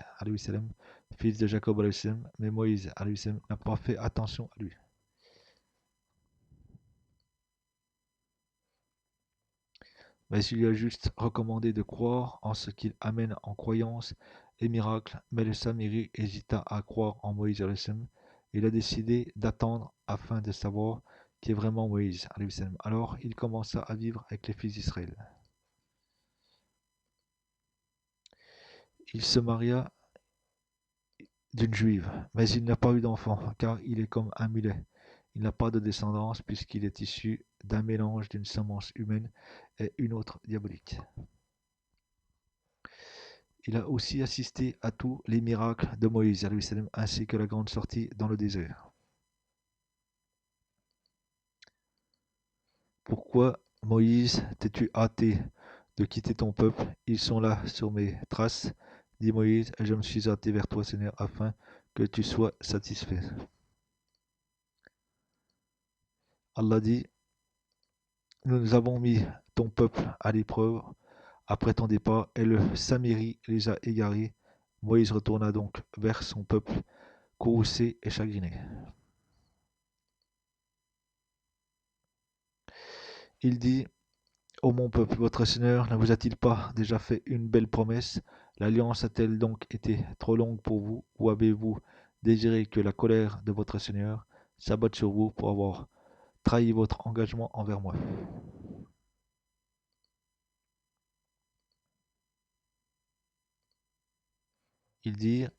fils de Jacob, mais Moïse n'a pas fait attention à lui. mais il lui a juste recommandé de croire en ce qu'il amène en croyance et miracle. Mais le Samiri hésita à croire en Moïse alayhi salam. Il a décidé d'attendre afin de savoir qui est vraiment Moïse alayhi salam. Alors il commença à vivre avec les fils d'Israël. Il se maria d'une juive, mais il n'a pas eu d'enfant, car il est comme un mulet. Il n'a pas de descendance puisqu'il est issu d'un mélange d'une semence humaine et une autre diabolique. Il a aussi assisté à tous les miracles de Moïse ainsi que la grande sortie dans le désert. Pourquoi, Moïse, t'es-tu hâté de quitter ton peuple? Ils sont là sur mes traces, dit Moïse, et je me suis hâté vers toi, Seigneur, afin que tu sois satisfait. Allah dit, nous avons mis ton peuple à l'épreuve après ton départ, et le Samiri les a égarés. Moïse retourna donc vers son peuple, courroucé et chagriné. Il dit, ô mon peuple, votre Seigneur ne vous a-t-il pas déjà fait une belle promesse? L'alliance a-t-elle donc été trop longue pour vous, ou avez-vous désiré que la colère de votre Seigneur s'abatte sur vous pour avoir trahi votre engagement envers moi? Ils dirent,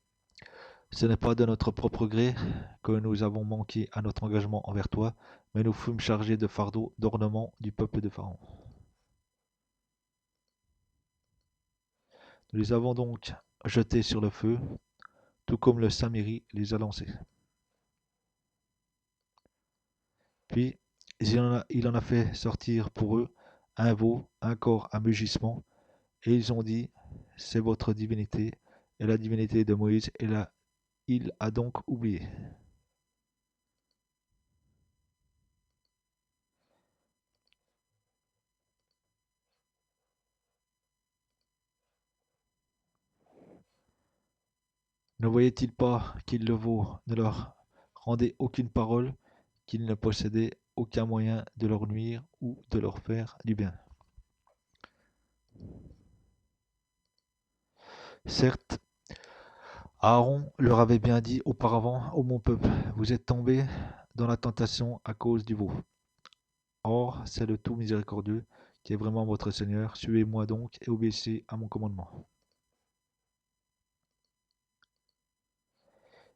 ce n'est pas de notre propre gré que nous avons manqué à notre engagement envers toi, mais nous fûmes chargés de fardeaux d'ornement du peuple de Pharaon. Nous les avons donc jetés sur le feu, tout comme le Samiri les a lancés. Puis il en a fait sortir pour eux un veau, un corps à mugissement, et ils ont dit, c'est votre divinité, et la divinité de Moïse, et il a donc oublié. Ne voyait-il pas qu'il le veau ne leur rendait aucune parole, qu'il ne possédait aucun moyen de leur nuire ou de leur faire du bien? Certes, Aaron leur avait bien dit auparavant, ô mon peuple, vous êtes tombés dans la tentation à cause du veau. Or, c'est le tout miséricordieux qui est vraiment votre Seigneur. Suivez-moi donc et obéissez à mon commandement.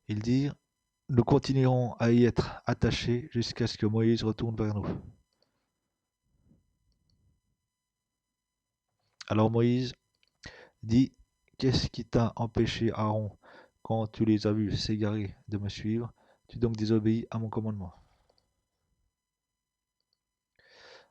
Ils dirent, nous continuerons à y être attachés jusqu'à ce que Moïse retourne vers nous. Alors Moïse dit, qu'est-ce qui t'a empêché, Aaron, quand tu les as vus s'égarer, de me suivre? Tu donc désobéis à mon commandement.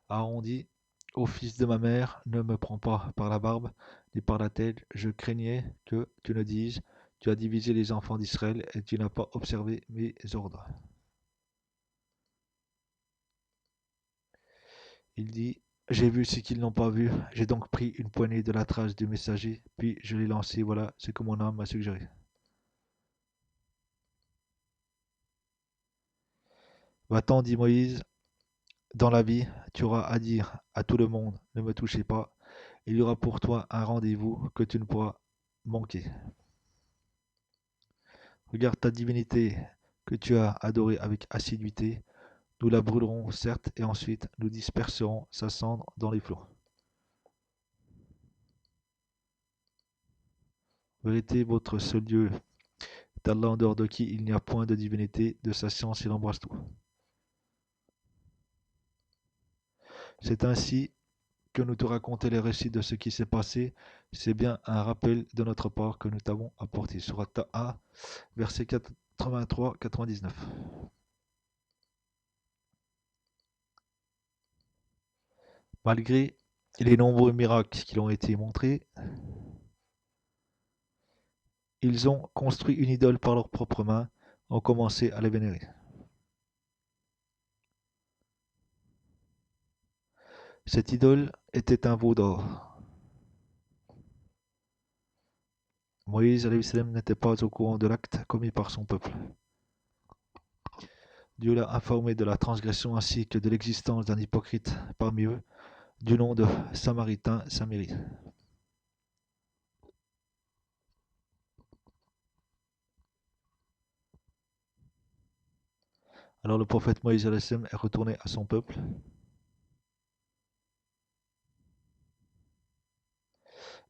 Aaron dit, ô fils de ma mère, ne me prends pas par la barbe ni par la tête, je craignais que tu ne dises, tu as divisé les enfants d'Israël et tu n'as pas observé mes ordres. Il dit, j'ai vu ce qu'ils n'ont pas vu, j'ai donc pris une poignée de la trace du messager, puis je l'ai lancé, voilà ce que mon âme m'a suggéré. Va-t'en, dit Moïse, dans la vie, tu auras à dire à tout le monde, ne me touchez pas, il y aura pour toi un rendez-vous que tu ne pourras manquer. Regarde ta divinité que tu as adorée avec assiduité, nous la brûlerons certes, et ensuite nous disperserons sa cendre dans les flots. Vérité, votre seul Dieu est Allah en dehors de qui il n'y a point de divinité, de sa science il embrasse tout. C'est ainsi que nous te raconter les récits de ce qui s'est passé, c'est bien un rappel de notre part que nous t'avons apporté. Surat A, verset 83-99. Malgré les nombreux miracles qui ont été montrés, ils ont construit une idole par leurs propres mains, ont commencé à la vénérer. Cette idole était un veau d'or. Moïse n'était pas au courant de l'acte commis par son peuple. Dieu l'a informé de la transgression ainsi que de l'existence d'un hypocrite parmi eux. du nom de Samaritain Samiri. Alors le prophète Moïse est retourné à son peuple.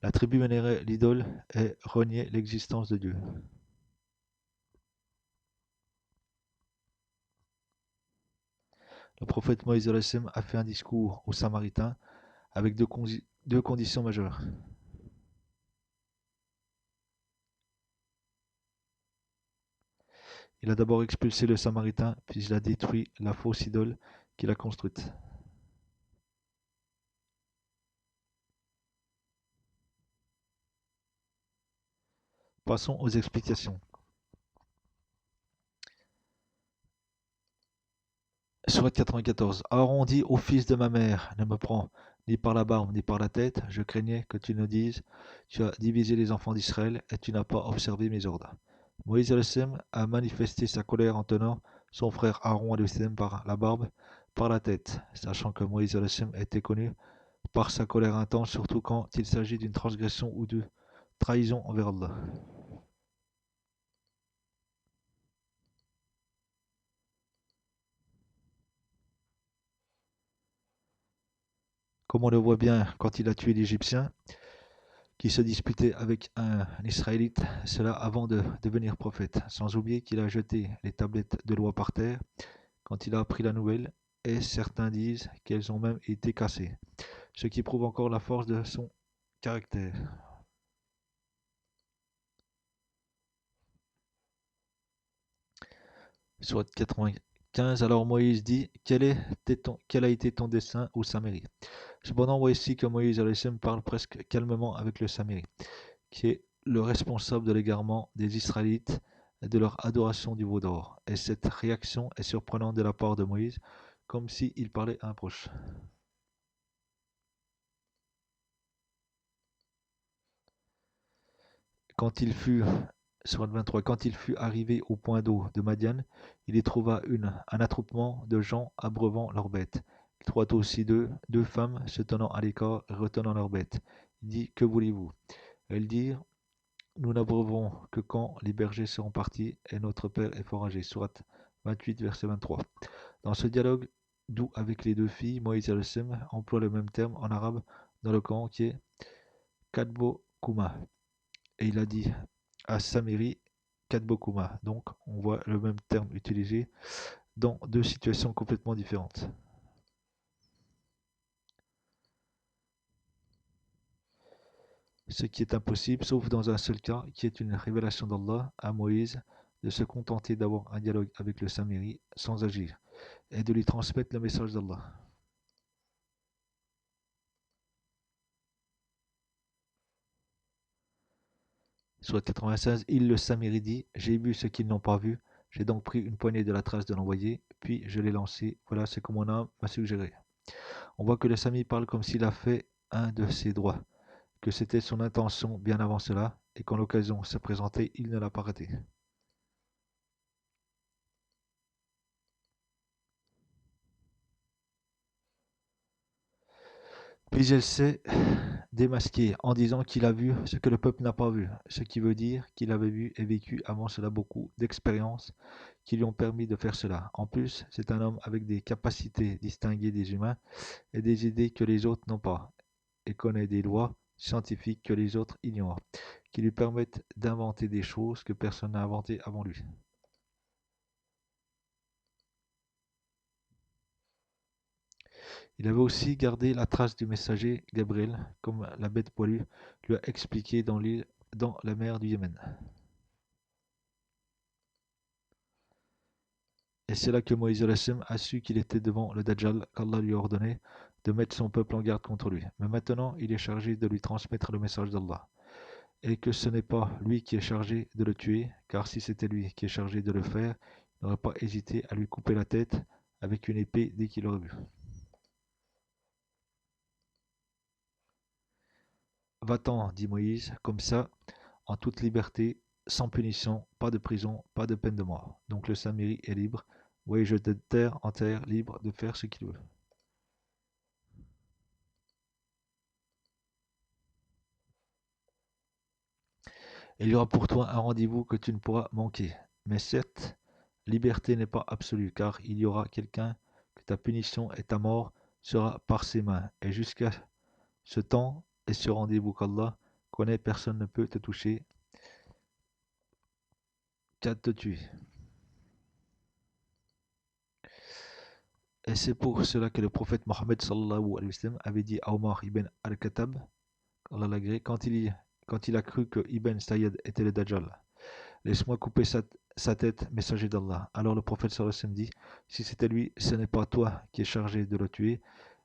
La tribu vénérait l'idole et reniait l'existence de Dieu. Le prophète Moïse a fait un discours aux Samaritains avec deux conditions majeures. Il a d'abord expulsé le Samaritain, puis il a détruit la fausse idole qu'il a construite. Passons aux explications. Sourate 94. Aaron dit au fils de ma mère, ne me prends ni par la barbe ni par la tête, je craignais que tu ne dises, tu as divisé les enfants d'Israël et tu n'as pas observé mes ordres. Moïse a manifesté sa colère en tenant son frère Aaron par la barbe, par la tête, sachant que Moïse était connu par sa colère intense, surtout quand il s'agit d'une transgression ou de trahison envers Allah. Comme on le voit bien quand il a tué l'Égyptien, qui se disputait avec un Israélite, cela avant de devenir prophète, sans oublier qu'il a jeté les tablettes de loi par terre quand il a appris la nouvelle, et certains disent qu'elles ont même été cassées, ce qui prouve encore la force de son caractère. Sourate 95, alors Moïse dit, quel a été ton dessein au Samérie? Cependant, voici que Moïse parle presque calmement avec le Saméri, qui est le responsable de l'égarement des Israélites et de leur adoration du veau d'or. Et cette réaction est surprenante de la part de Moïse, comme s'il parlait à un proche. Quand il fut, Sourate 23, quand il fut arrivé au point d'eau de Madian, il y trouva un attroupement de gens abreuvant leurs bêtes. Il trouva aussi deux femmes se tenant à l'écart et retenant leurs bêtes. Il dit, que voulez-vous? Elles dirent, nous n'abreuvons que quand les bergers seront partis et notre père est foragé. Sourate 28, verset 23. Dans ce dialogue doux avec les deux filles, Moïse emploie le même terme en arabe dans le Coran qui est Kadbo Kuma. Et il a dit à Samiri Kadbo Kuma. Donc on voit le même terme utilisé dans deux situations complètement différentes. Ce qui est impossible, sauf dans un seul cas, qui est une révélation d'Allah à Moïse, de se contenter d'avoir un dialogue avec le Samiri sans agir, et de lui transmettre le message d'Allah. Soit 96, il le Samiri dit, j'ai vu ce qu'ils n'ont pas vu, j'ai donc pris une poignée de la trace de l'envoyé, puis je l'ai lancé, voilà ce que mon âme m'a suggéré. On voit que le Sami parle comme s'il a fait un de ses droits, que c'était son intention bien avant cela, et quand l'occasion s'est présentée, il ne l'a pas raté. Puis elle s'est démasquée en disant qu'il a vu ce que le peuple n'a pas vu, ce qui veut dire qu'il avait vu et vécu avant cela beaucoup d'expériences qui lui ont permis de faire cela. En plus, c'est un homme avec des capacités distinguées des humains et des idées que les autres n'ont pas, et connaît des lois scientifiques que les autres ignorent, qui lui permettent d'inventer des choses que personne n'a inventées avant lui. Il avait aussi gardé la trace du messager Gabriel, comme la bête poilue lui a expliqué dans la mer du Yémen. Et c'est là que Moïse a su qu'il était devant le Dajjal, qu'Allah lui a ordonné de mettre son peuple en garde contre lui. Mais maintenant, il est chargé de lui transmettre le message d'Allah. Et que ce n'est pas lui qui est chargé de le tuer, car si c'était lui qui est chargé de le faire, il n'aurait pas hésité à lui couper la tête avec une épée dès qu'il l'aurait vu. Va-t'en, dit Moïse, comme ça, en toute liberté, sans punition, pas de prison, pas de peine de mort. Donc le Samiri est libre, voyage de terre en terre, libre de faire ce qu'il veut. Il y aura pour toi un rendez-vous que tu ne pourras manquer. Mais cette liberté n'est pas absolue, car il y aura quelqu'un que ta punition et ta mort sera par ses mains. Et jusqu'à ce temps et ce rendez-vous qu'Allah connaît, personne ne peut te toucher qu'à te tuer. Et c'est pour cela que le prophète Mohammed sallallahu alayhi wa sallam avait dit à Omar ibn al-Khattab, Allah l'agrée, quand il a cru que Ibn Sayyad était le Dajjal. Laisse-moi couper sa tête, messager d'Allah. Alors le prophète sallallahu alayhi wa sallam dit, si c'était lui, ce n'est pas toi qui es chargé de le tuer,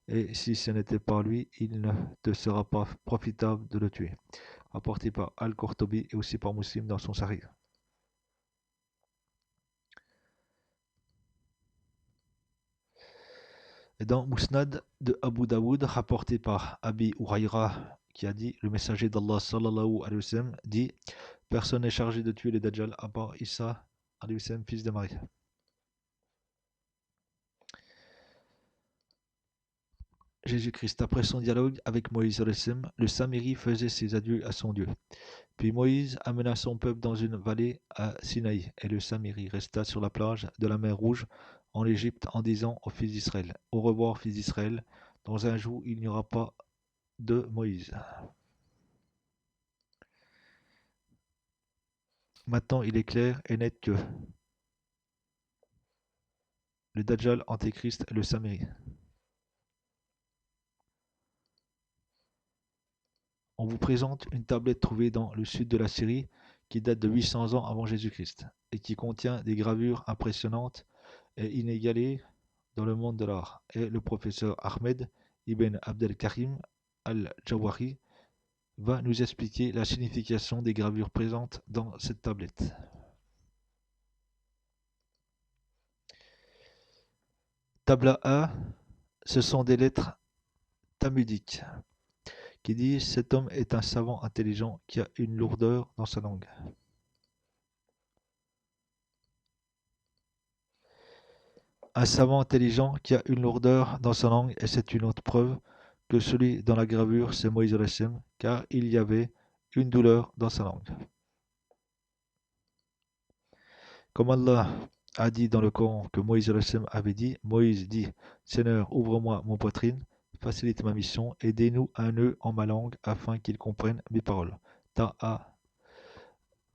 et si ce n'était pas lui, il ne te sera pas profitable de le tuer. Rapporté par Al-Qurtubi et aussi par Muslim dans son Sahih. Et dans Musnad de Abu Daoud, rapporté par Abi Huraira, qui a dit, le messager d'Allah sallallahu alayhi wa sallam dit, personne n'est chargé de tuer les Dajjal à part Isa alayhi wa sallam, fils de Marie. Jésus-Christ, après son dialogue avec Moïse alayhi salam, le Samiri faisait ses adieux à son Dieu. Puis Moïse amena son peuple dans une vallée à Sinaï, et le Samiri resta sur la plage de la mer Rouge en Égypte en disant aux fils d'Israël, au revoir fils d'Israël, dans un jour il n'y aura pas de Moïse. Maintenant il est clair et net que le Dajjal Antéchrist est le Samiri. On vous présente une tablette trouvée dans le sud de la Syrie qui date de 800 ans avant Jésus-Christ et qui contient des gravures impressionnantes et inégalées dans le monde de l'art. Et le professeur Ahmed Ibn Abdelkarim Al-Jawahri va nous expliquer la signification des gravures présentes dans cette tablette. Tabla A, ce sont des lettres tamudiques qui disent cet homme est un savant intelligent qui a une lourdeur dans sa langue. Un savant intelligent qui a une lourdeur dans sa langue, et c'est une autre preuve que celui dans la gravure, c'est Moïse alayhi salam, car il y avait une douleur dans sa langue. Comme Allah a dit dans le Coran que Moïse alayhi salam avait dit, Moïse dit, Seigneur, ouvre-moi mon poitrine, facilite ma mission, aidez-nous un nœud en ma langue afin qu'il comprenne mes paroles. Ta'a,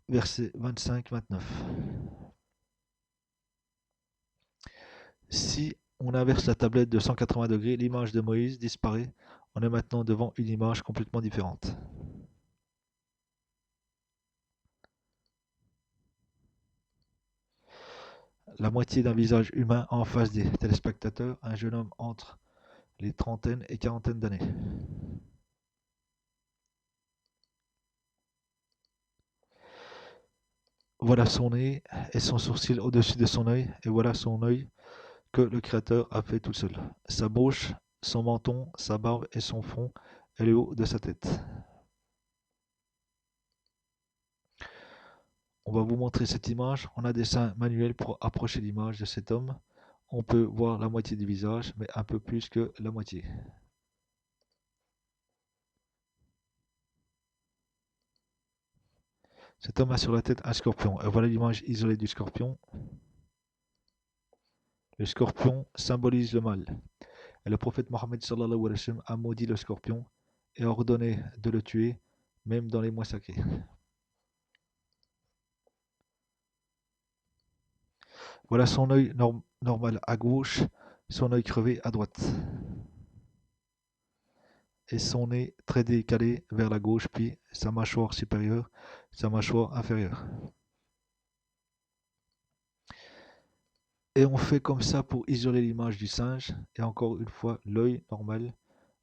verset 25-29. Si on inverse la tablette de 180 degrés, l'image de Moïse disparaît. On est maintenant devant une image complètement différente. La moitié d'un visage humain en face des téléspectateurs, un jeune homme entre les trentaines et quarantaines d'années. Voilà son nez et son sourcil au-dessus de son œil, et voilà son œil que le Créateur a fait tout seul. Sa bouche, son menton, sa barbe et son front et le haut de sa tête. On va vous montrer cette image. On a des dessins manuels pour approcher l'image de cet homme. On peut voir la moitié du visage, mais un peu plus que la moitié. Cet homme a sur la tête un scorpion. Et voilà l'image isolée du scorpion. Le scorpion symbolise le mal. Et le prophète Mohammed sallallahu alayhi wa sallam a maudit le scorpion et a ordonné de le tuer, même dans les mois sacrés. Voilà son œil normal à gauche, son œil crevé à droite. Et son nez très décalé vers la gauche, puis sa mâchoire supérieure, sa mâchoire inférieure. Et on fait comme ça pour isoler l'image du singe. Et encore une fois, l'œil normal,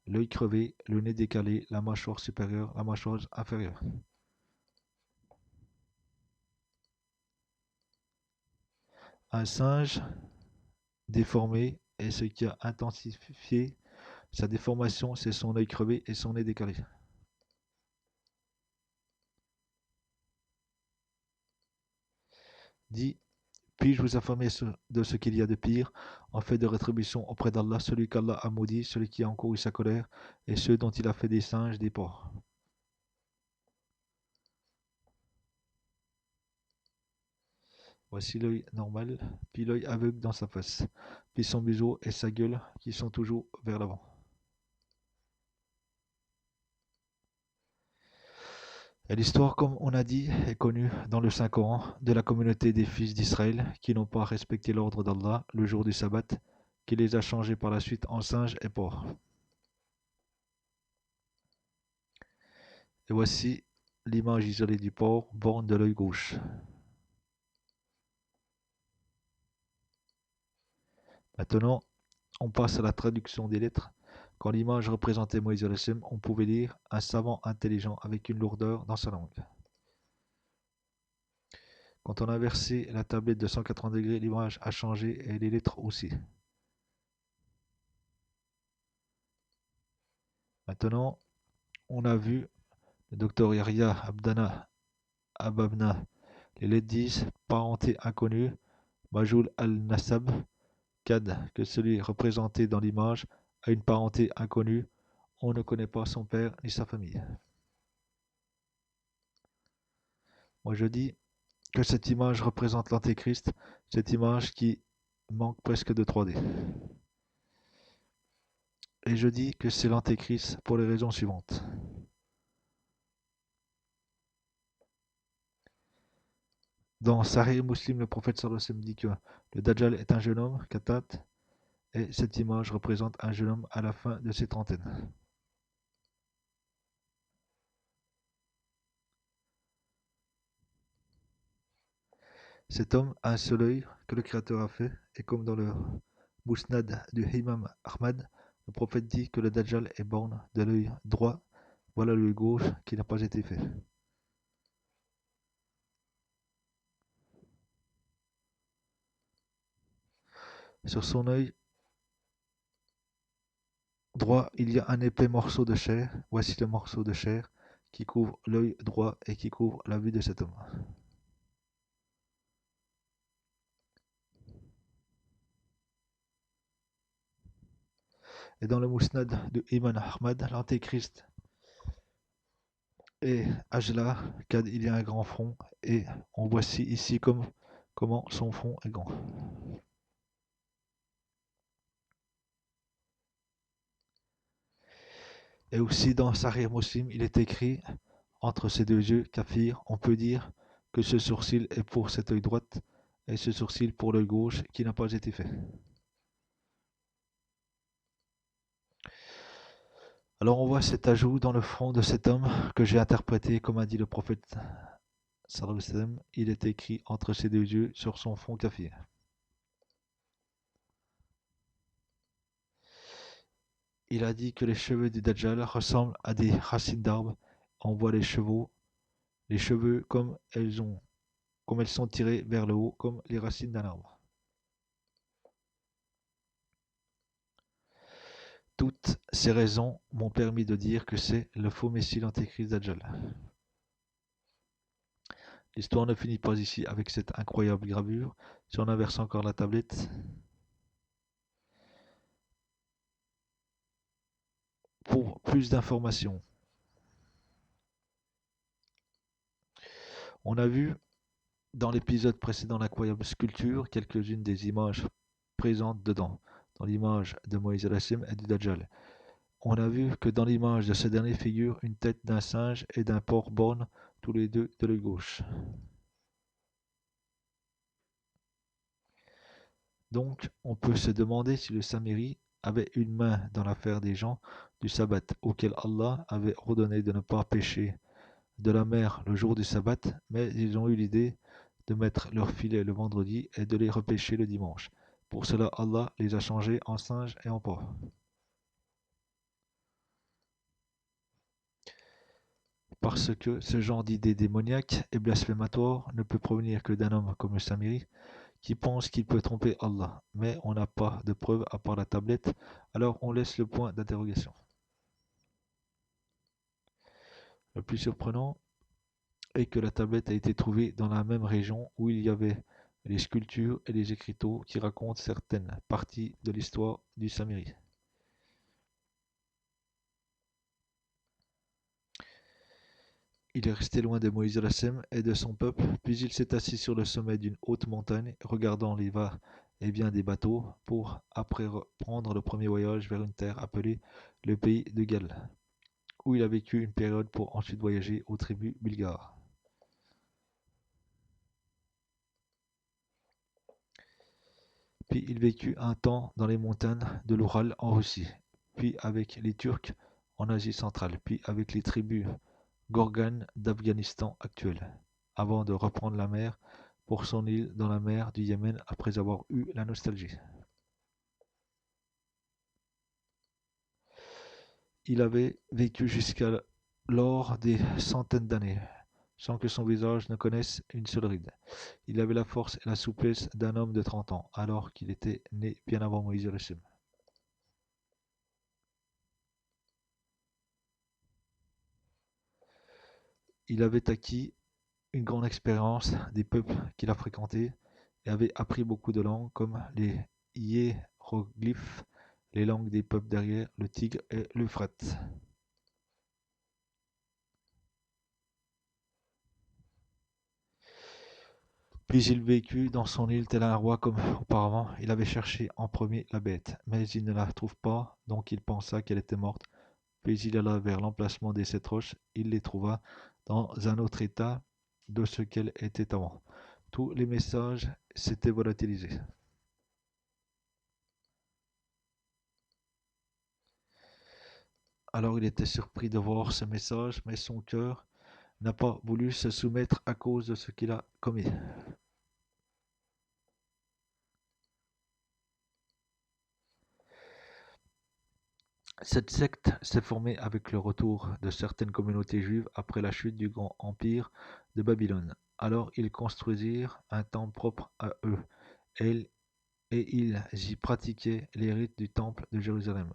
l'œil crevé, le nez décalé, la mâchoire supérieure, la mâchoire inférieure. Un singe déformé, et ce qui a intensifié sa déformation, c'est son œil crevé et son nez décalé. Dit, puis-je vous informer de ce qu'il y a de pire, en fait de rétribution auprès d'Allah, celui qu'Allah a maudit, celui qui a encouru sa colère, et ceux dont il a fait des singes, des porcs. Voici l'œil normal, puis l'œil aveugle dans sa face, puis son museau et sa gueule qui sont toujours vers l'avant. Et l'histoire, comme on a dit, est connue dans le Saint-Coran de la communauté des fils d'Israël qui n'ont pas respecté l'ordre d'Allah le jour du sabbat, qui les a changés par la suite en singes et porcs. Et voici l'image isolée du porc borne de l'œil gauche. Maintenant, on passe à la traduction des lettres. Quand l'image représentait Moïse al-Hashem, on pouvait lire un savant intelligent avec une lourdeur dans sa langue. Quand on a versé la tablette de 180 degrés, l'image a changé et les lettres aussi. Maintenant, on a vu le docteur Yahya Abdana Ababna. Les lettres disent parenté inconnue, Majoul al-Nasab, Kad, que celui représenté dans l'image a une parenté inconnue, on ne connaît pas son père ni sa famille. Moi je dis que cette image représente l'Antéchrist, cette image qui manque presque de 3D. Et je dis que c'est l'Antéchrist pour les raisons suivantes. Dans Sahih Muslim, le prophète sallallahu alayhi wa sallam dit que le Dajjal est un jeune homme, Katat, et cette image représente un jeune homme à la fin de ses trentaines. Cet homme a un seul œil que le Créateur a fait, et comme dans le Musnad du Imam Ahmad, le prophète dit que le Dajjal est borné de l'œil droit, voilà l'œil gauche qui n'a pas été fait. Sur son œil droit, il y a un épais morceau de chair, voici le morceau de chair qui couvre l'œil droit et qui couvre la vue de cet homme. Et dans le Musnad de Imam Ahmad, l'Antéchrist est Ajla, car il y a un grand front, et on voit ici comment son front est grand. Et aussi dans Sahih Muslim, il est écrit entre ces deux yeux, Kafir, on peut dire que ce sourcil est pour cet œil droit et ce sourcil pour l'œil gauche qui n'a pas été fait. Alors on voit cet ajout dans le front de cet homme que j'ai interprété comme a dit le prophète sallallahu alayhi wa sallam, il est écrit entre ses deux yeux sur son front Kafir. Il a dit que les cheveux du Dajjal ressemblent à des racines d'arbres. On voit les cheveux comme elles sont tirées vers le haut, comme les racines d'un arbre. Toutes ces raisons m'ont permis de dire que c'est le faux messie l'antéchrist Dajjal. L'histoire ne finit pas ici avec cette incroyable gravure. Si on inverse encore la tablette, pour plus d'informations, on a vu dans l'épisode précédent l'incroyable sculpture quelques-unes des images présentes dedans, dans l'image de Moïse al-Hassim et du Dajjal. On a vu que dans l'image de ce dernier figure une tête d'un singe et d'un porc borgne, tous les deux de l'œil gauche. Donc, on peut se demander si le Samiri avait une main dans l'affaire des gens du sabbat, auquel Allah avait ordonné de ne pas pêcher de la mer le jour du sabbat, mais ils ont eu l'idée de mettre leurs filets le vendredi et de les repêcher le dimanche. Pour cela, Allah les a changés en singes et en porcs. Parce que ce genre d'idée démoniaque et blasphématoire ne peut provenir que d'un homme comme le Samiri, qui pense qu'il peut tromper Allah, mais on n'a pas de preuve à part la tablette, alors on laisse le point d'interrogation. Le plus surprenant est que la tablette a été trouvée dans la même région où il y avait les sculptures et les écriteaux qui racontent certaines parties de l'histoire du Samiri. Il est resté loin de Moïse et de son peuple, puis il s'est assis sur le sommet d'une haute montagne, regardant les va-et-vient des bateaux, pour après prendre le premier voyage vers une terre appelée le pays de Galles, où il a vécu une période pour ensuite voyager aux tribus bulgares. Puis il vécut un temps dans les montagnes de l'Oural en Russie, puis avec les Turcs en Asie centrale, puis avec les tribus Gorganes d'Afghanistan actuel, avant de reprendre la mer pour son île dans la mer du Yémen après avoir eu la nostalgie. Il avait vécu jusqu'à lors des centaines d'années, sans que son visage ne connaisse une seule ride. Il avait la force et la souplesse d'un homme de 30 ans, alors qu'il était né bien avant Moïse le Sem. Il avait acquis une grande expérience des peuples qu'il a fréquentés et avait appris beaucoup de langues comme les hiéroglyphes, les langues des peuples derrière le Tigre et l'Euphrate. Puis il vécut dans son île tel un roi comme auparavant. Il avait cherché en premier la bête, mais il ne la trouve pas, donc il pensa qu'elle était morte. Puis il alla vers l'emplacement des sept roches. Il les trouva dans un autre état de ce qu'elle était avant. Tous les messages s'étaient volatilisés. Alors il était surpris de voir ce message, mais son cœur n'a pas voulu se soumettre à cause de ce qu'il a commis. Cette secte s'est formée avec le retour de certaines communautés juives après la chute du grand empire de Babylone. Alors ils construisirent un temple propre à eux, et ils y pratiquaient les rites du temple de Jérusalem.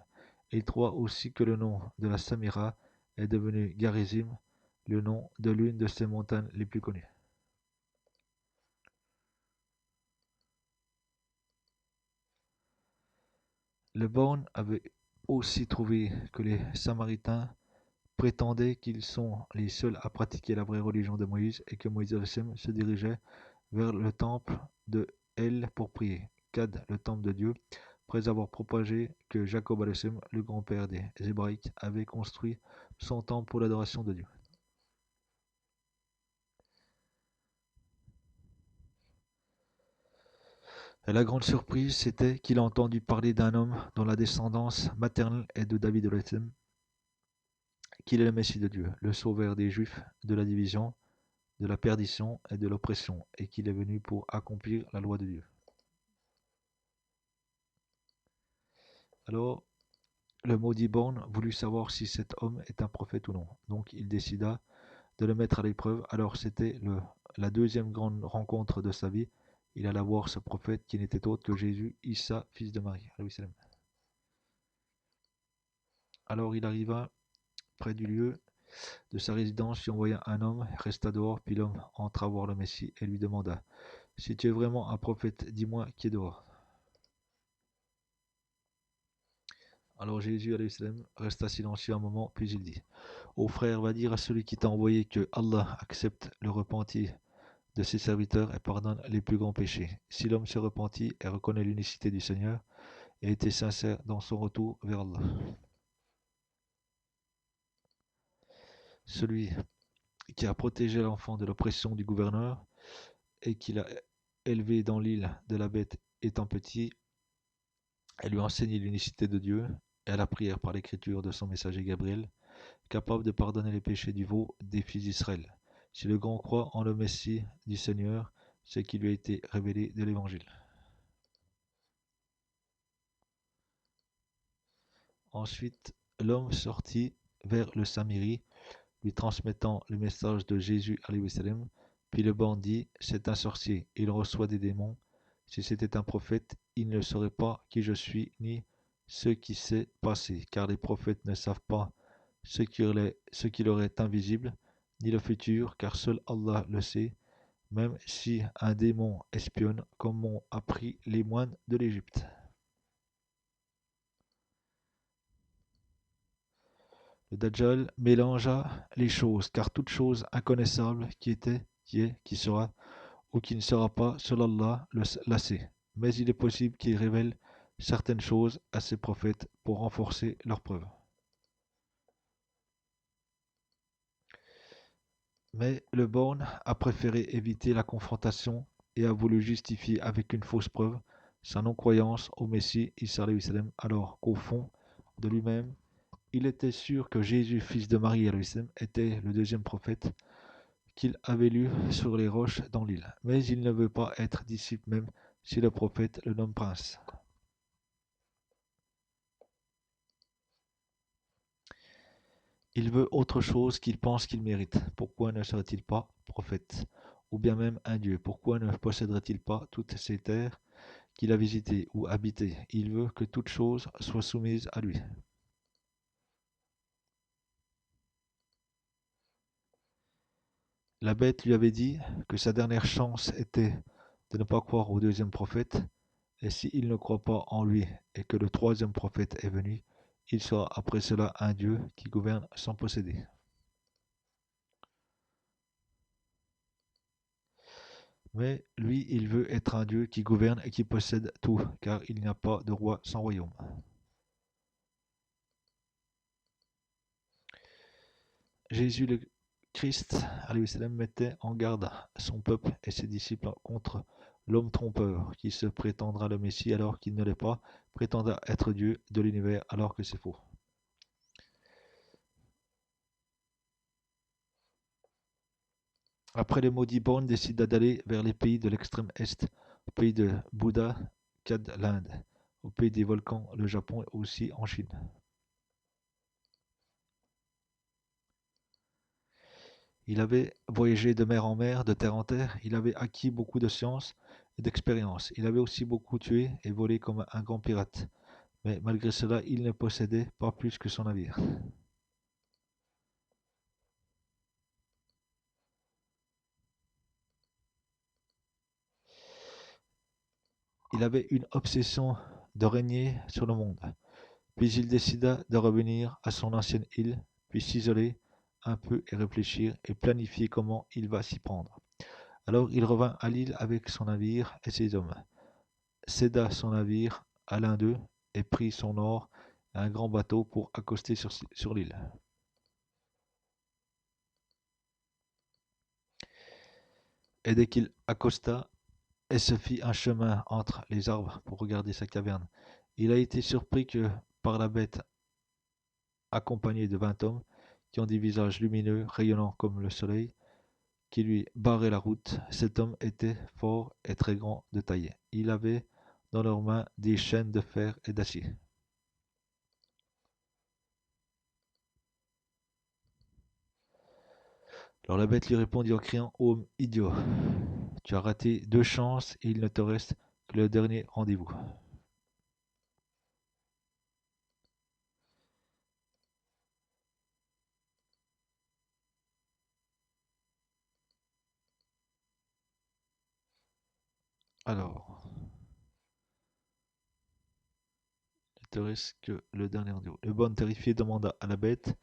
Ils croient aussi que le nom de la Saméra est devenu Garizim, le nom de l'une de ces montagnes les plus connues. Le Born avait aussi trouvé que les Samaritains prétendaient qu'ils sont les seuls à pratiquer la vraie religion de Moïse et que Moïse se dirigeait vers le temple de El pour prier, Kad, le temple de Dieu, après avoir propagé que Jacob le grand-père des Hébraïques, avait construit son temple pour l'adoration de Dieu. Et la grande surprise, c'était qu'il a entendu parler d'un homme dont la descendance maternelle est de David qu'il est le Messie de Dieu, le sauveur des Juifs de la division, de la perdition et de l'oppression, et qu'il est venu pour accomplir la loi de Dieu. Alors, le maudit borgne voulut savoir si cet homme est un prophète ou non. Donc il décida de le mettre à l'épreuve. Alors c'était la deuxième grande rencontre de sa vie. Il alla voir ce prophète qui n'était autre que Jésus, Issa, fils de Marie. Alors il arriva près du lieu de sa résidence, y envoya un homme, resta dehors, puis l'homme entra voir le Messie et lui demanda: Si tu es vraiment un prophète, dis-moi qui est dehors. Alors Jésus resta silencieux un moment, puis il dit: Ô frère, va dire à celui qui t'a envoyé que Allah accepte le repentir de ses serviteurs et pardonne les plus grands péchés. Si l'homme se repentit et reconnaît l'unicité du Seigneur et était sincère dans son retour vers Allah. Celui qui a protégé l'enfant de l'oppression du gouverneur et qui l'a élevé dans l'île de la bête étant petit, et lui a enseigné l'unicité de Dieu et à la prière par l'écriture de son messager Gabriel, capable de pardonner les péchés du veau des fils d'Israël. Si le grand croit en le Messie du Seigneur, ce qui lui a été révélé de l'Évangile. Ensuite, l'homme sortit vers le Samarie, lui transmettant le message de Jésus à Jérusalem. Puis le bandit: C'est un sorcier, il reçoit des démons. Si c'était un prophète, il ne saurait pas qui je suis, ni ce qui s'est passé, car les prophètes ne savent pas ce qui leur est invisible, ni le futur, car seul Allah le sait, même si un démon espionne, comme ont appris les moines de l'Égypte. Le Dajjal mélangea les choses, car toute chose inconnaissable qui était, qui est, qui sera ou qui ne sera pas, seul Allah la sait. Mais il est possible qu'il révèle certaines choses à ses prophètes pour renforcer leurs preuves. Mais le born a préféré éviter la confrontation et a voulu justifier avec une fausse preuve sa non-croyance au Messie Isa alayhi salam, alors qu'au fond de lui-même, il était sûr que Jésus, fils de Marie alayhi salam, était le deuxième prophète qu'il avait lu sur les roches dans l'île. Mais il ne veut pas être disciple même si le prophète le nomme prince. Il veut autre chose qu'il pense qu'il mérite. Pourquoi ne serait-il pas prophète? Ou bien même un dieu? Pourquoi ne posséderait-il pas toutes ces terres qu'il a visitées ou habitées? Il veut que toute chose soit soumise à lui. La bête lui avait dit que sa dernière chance était de ne pas croire au deuxième prophète, et s'il ne croit pas en lui et que le troisième prophète est venu, il sera après cela un Dieu qui gouverne sans posséder. Mais lui, il veut être un Dieu qui gouverne et qui possède tout, car il n'y a pas de roi sans royaume. Jésus le Christ alayhi salam, mettait en garde son peuple et ses disciples contre l'homme trompeur qui se prétendra le Messie alors qu'il ne l'est pas, prétendra être Dieu de l'univers alors que c'est faux. Après les maudits, Born décida d'aller vers les pays de l'extrême est, au pays de Bouddha, Cad l'Inde, au pays des volcans, le Japon et aussi en Chine. Il avait voyagé de mer en mer, de terre en terre, il avait acquis beaucoup de science et d'expérience. Il avait aussi beaucoup tué et volé comme un grand pirate. Mais malgré cela, il ne possédait pas plus que son navire. Il avait une obsession de régner sur le monde. Puis il décida de revenir à son ancienne île, puis s'isoler un peu et réfléchir et planifier comment il va s'y prendre. Alors il revint à l'île avec son navire et ses hommes, céda son navire à l'un d'eux et prit son or et un grand bateau pour accoster sur l'île. Et dès qu'il accosta, et se fit un chemin entre les arbres pour regarder sa caverne. Il a été surpris que par la bête accompagnée de 20 hommes qui ont des visages lumineux, rayonnants comme le soleil, qui lui barraient la route. Cet homme était fort et très grand de taille. Il avait dans leurs mains des chaînes de fer et d'acier. Alors la bête lui répondit en criant: Homme idiot, tu as raté deux chances et il ne te reste que le dernier rendez-vous. Alors, il te reste que le dernier rendez-vous. Le bon terrifié demanda à la bête: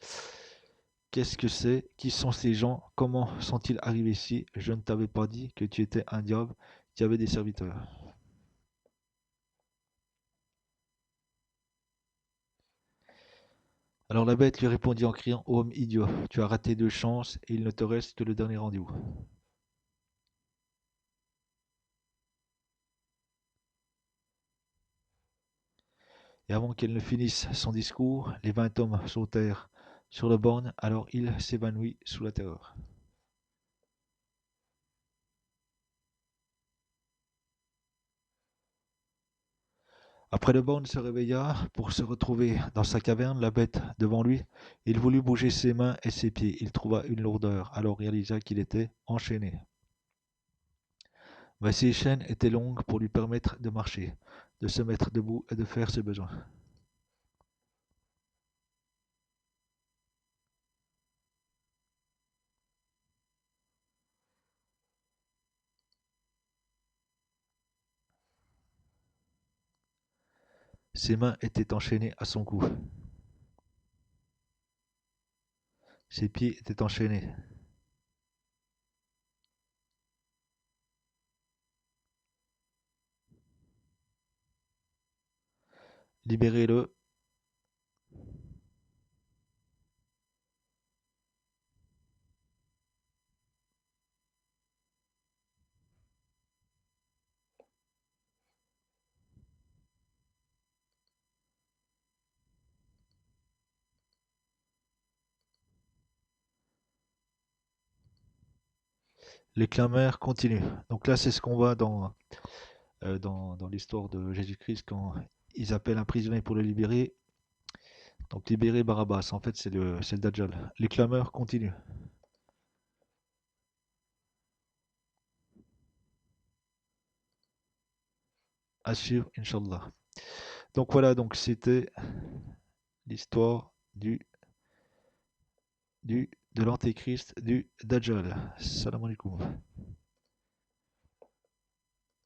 Qu'est-ce que c'est? Qui sont ces gens? Comment sont-ils arrivés ici? Je ne t'avais pas dit que tu étais un diable qui avait des serviteurs. Alors la bête lui répondit en criant: Homme idiot, tu as raté deux chances et il ne te reste que le dernier rendez-vous. Et avant qu'elle ne finisse son discours, les 20 hommes sautèrent sur le borne, alors il s'évanouit sous la terreur. Après le borne se réveilla pour se retrouver dans sa caverne, la bête devant lui. Il voulut bouger ses mains et ses pieds. Il trouva une lourdeur, alors réalisa qu'il était enchaîné. Mais ses chaînes étaient longues pour lui permettre de marcher, de se mettre debout et de faire ses besoins. Ses mains étaient enchaînées à son cou. Ses pieds étaient enchaînés. Libérez-le. Les clameurs continuent. Donc là, c'est ce qu'on voit dans l'histoire de Jésus-Christ quand ils appellent un prisonnier pour le libérer. Donc libérer Barabbas, en fait, c'est le Dajjal. Les clameurs continuent. Assure, Inch'Allah. Donc voilà, donc c'était l'histoire de l'Antéchrist, du Dajjal. Salam alaikum.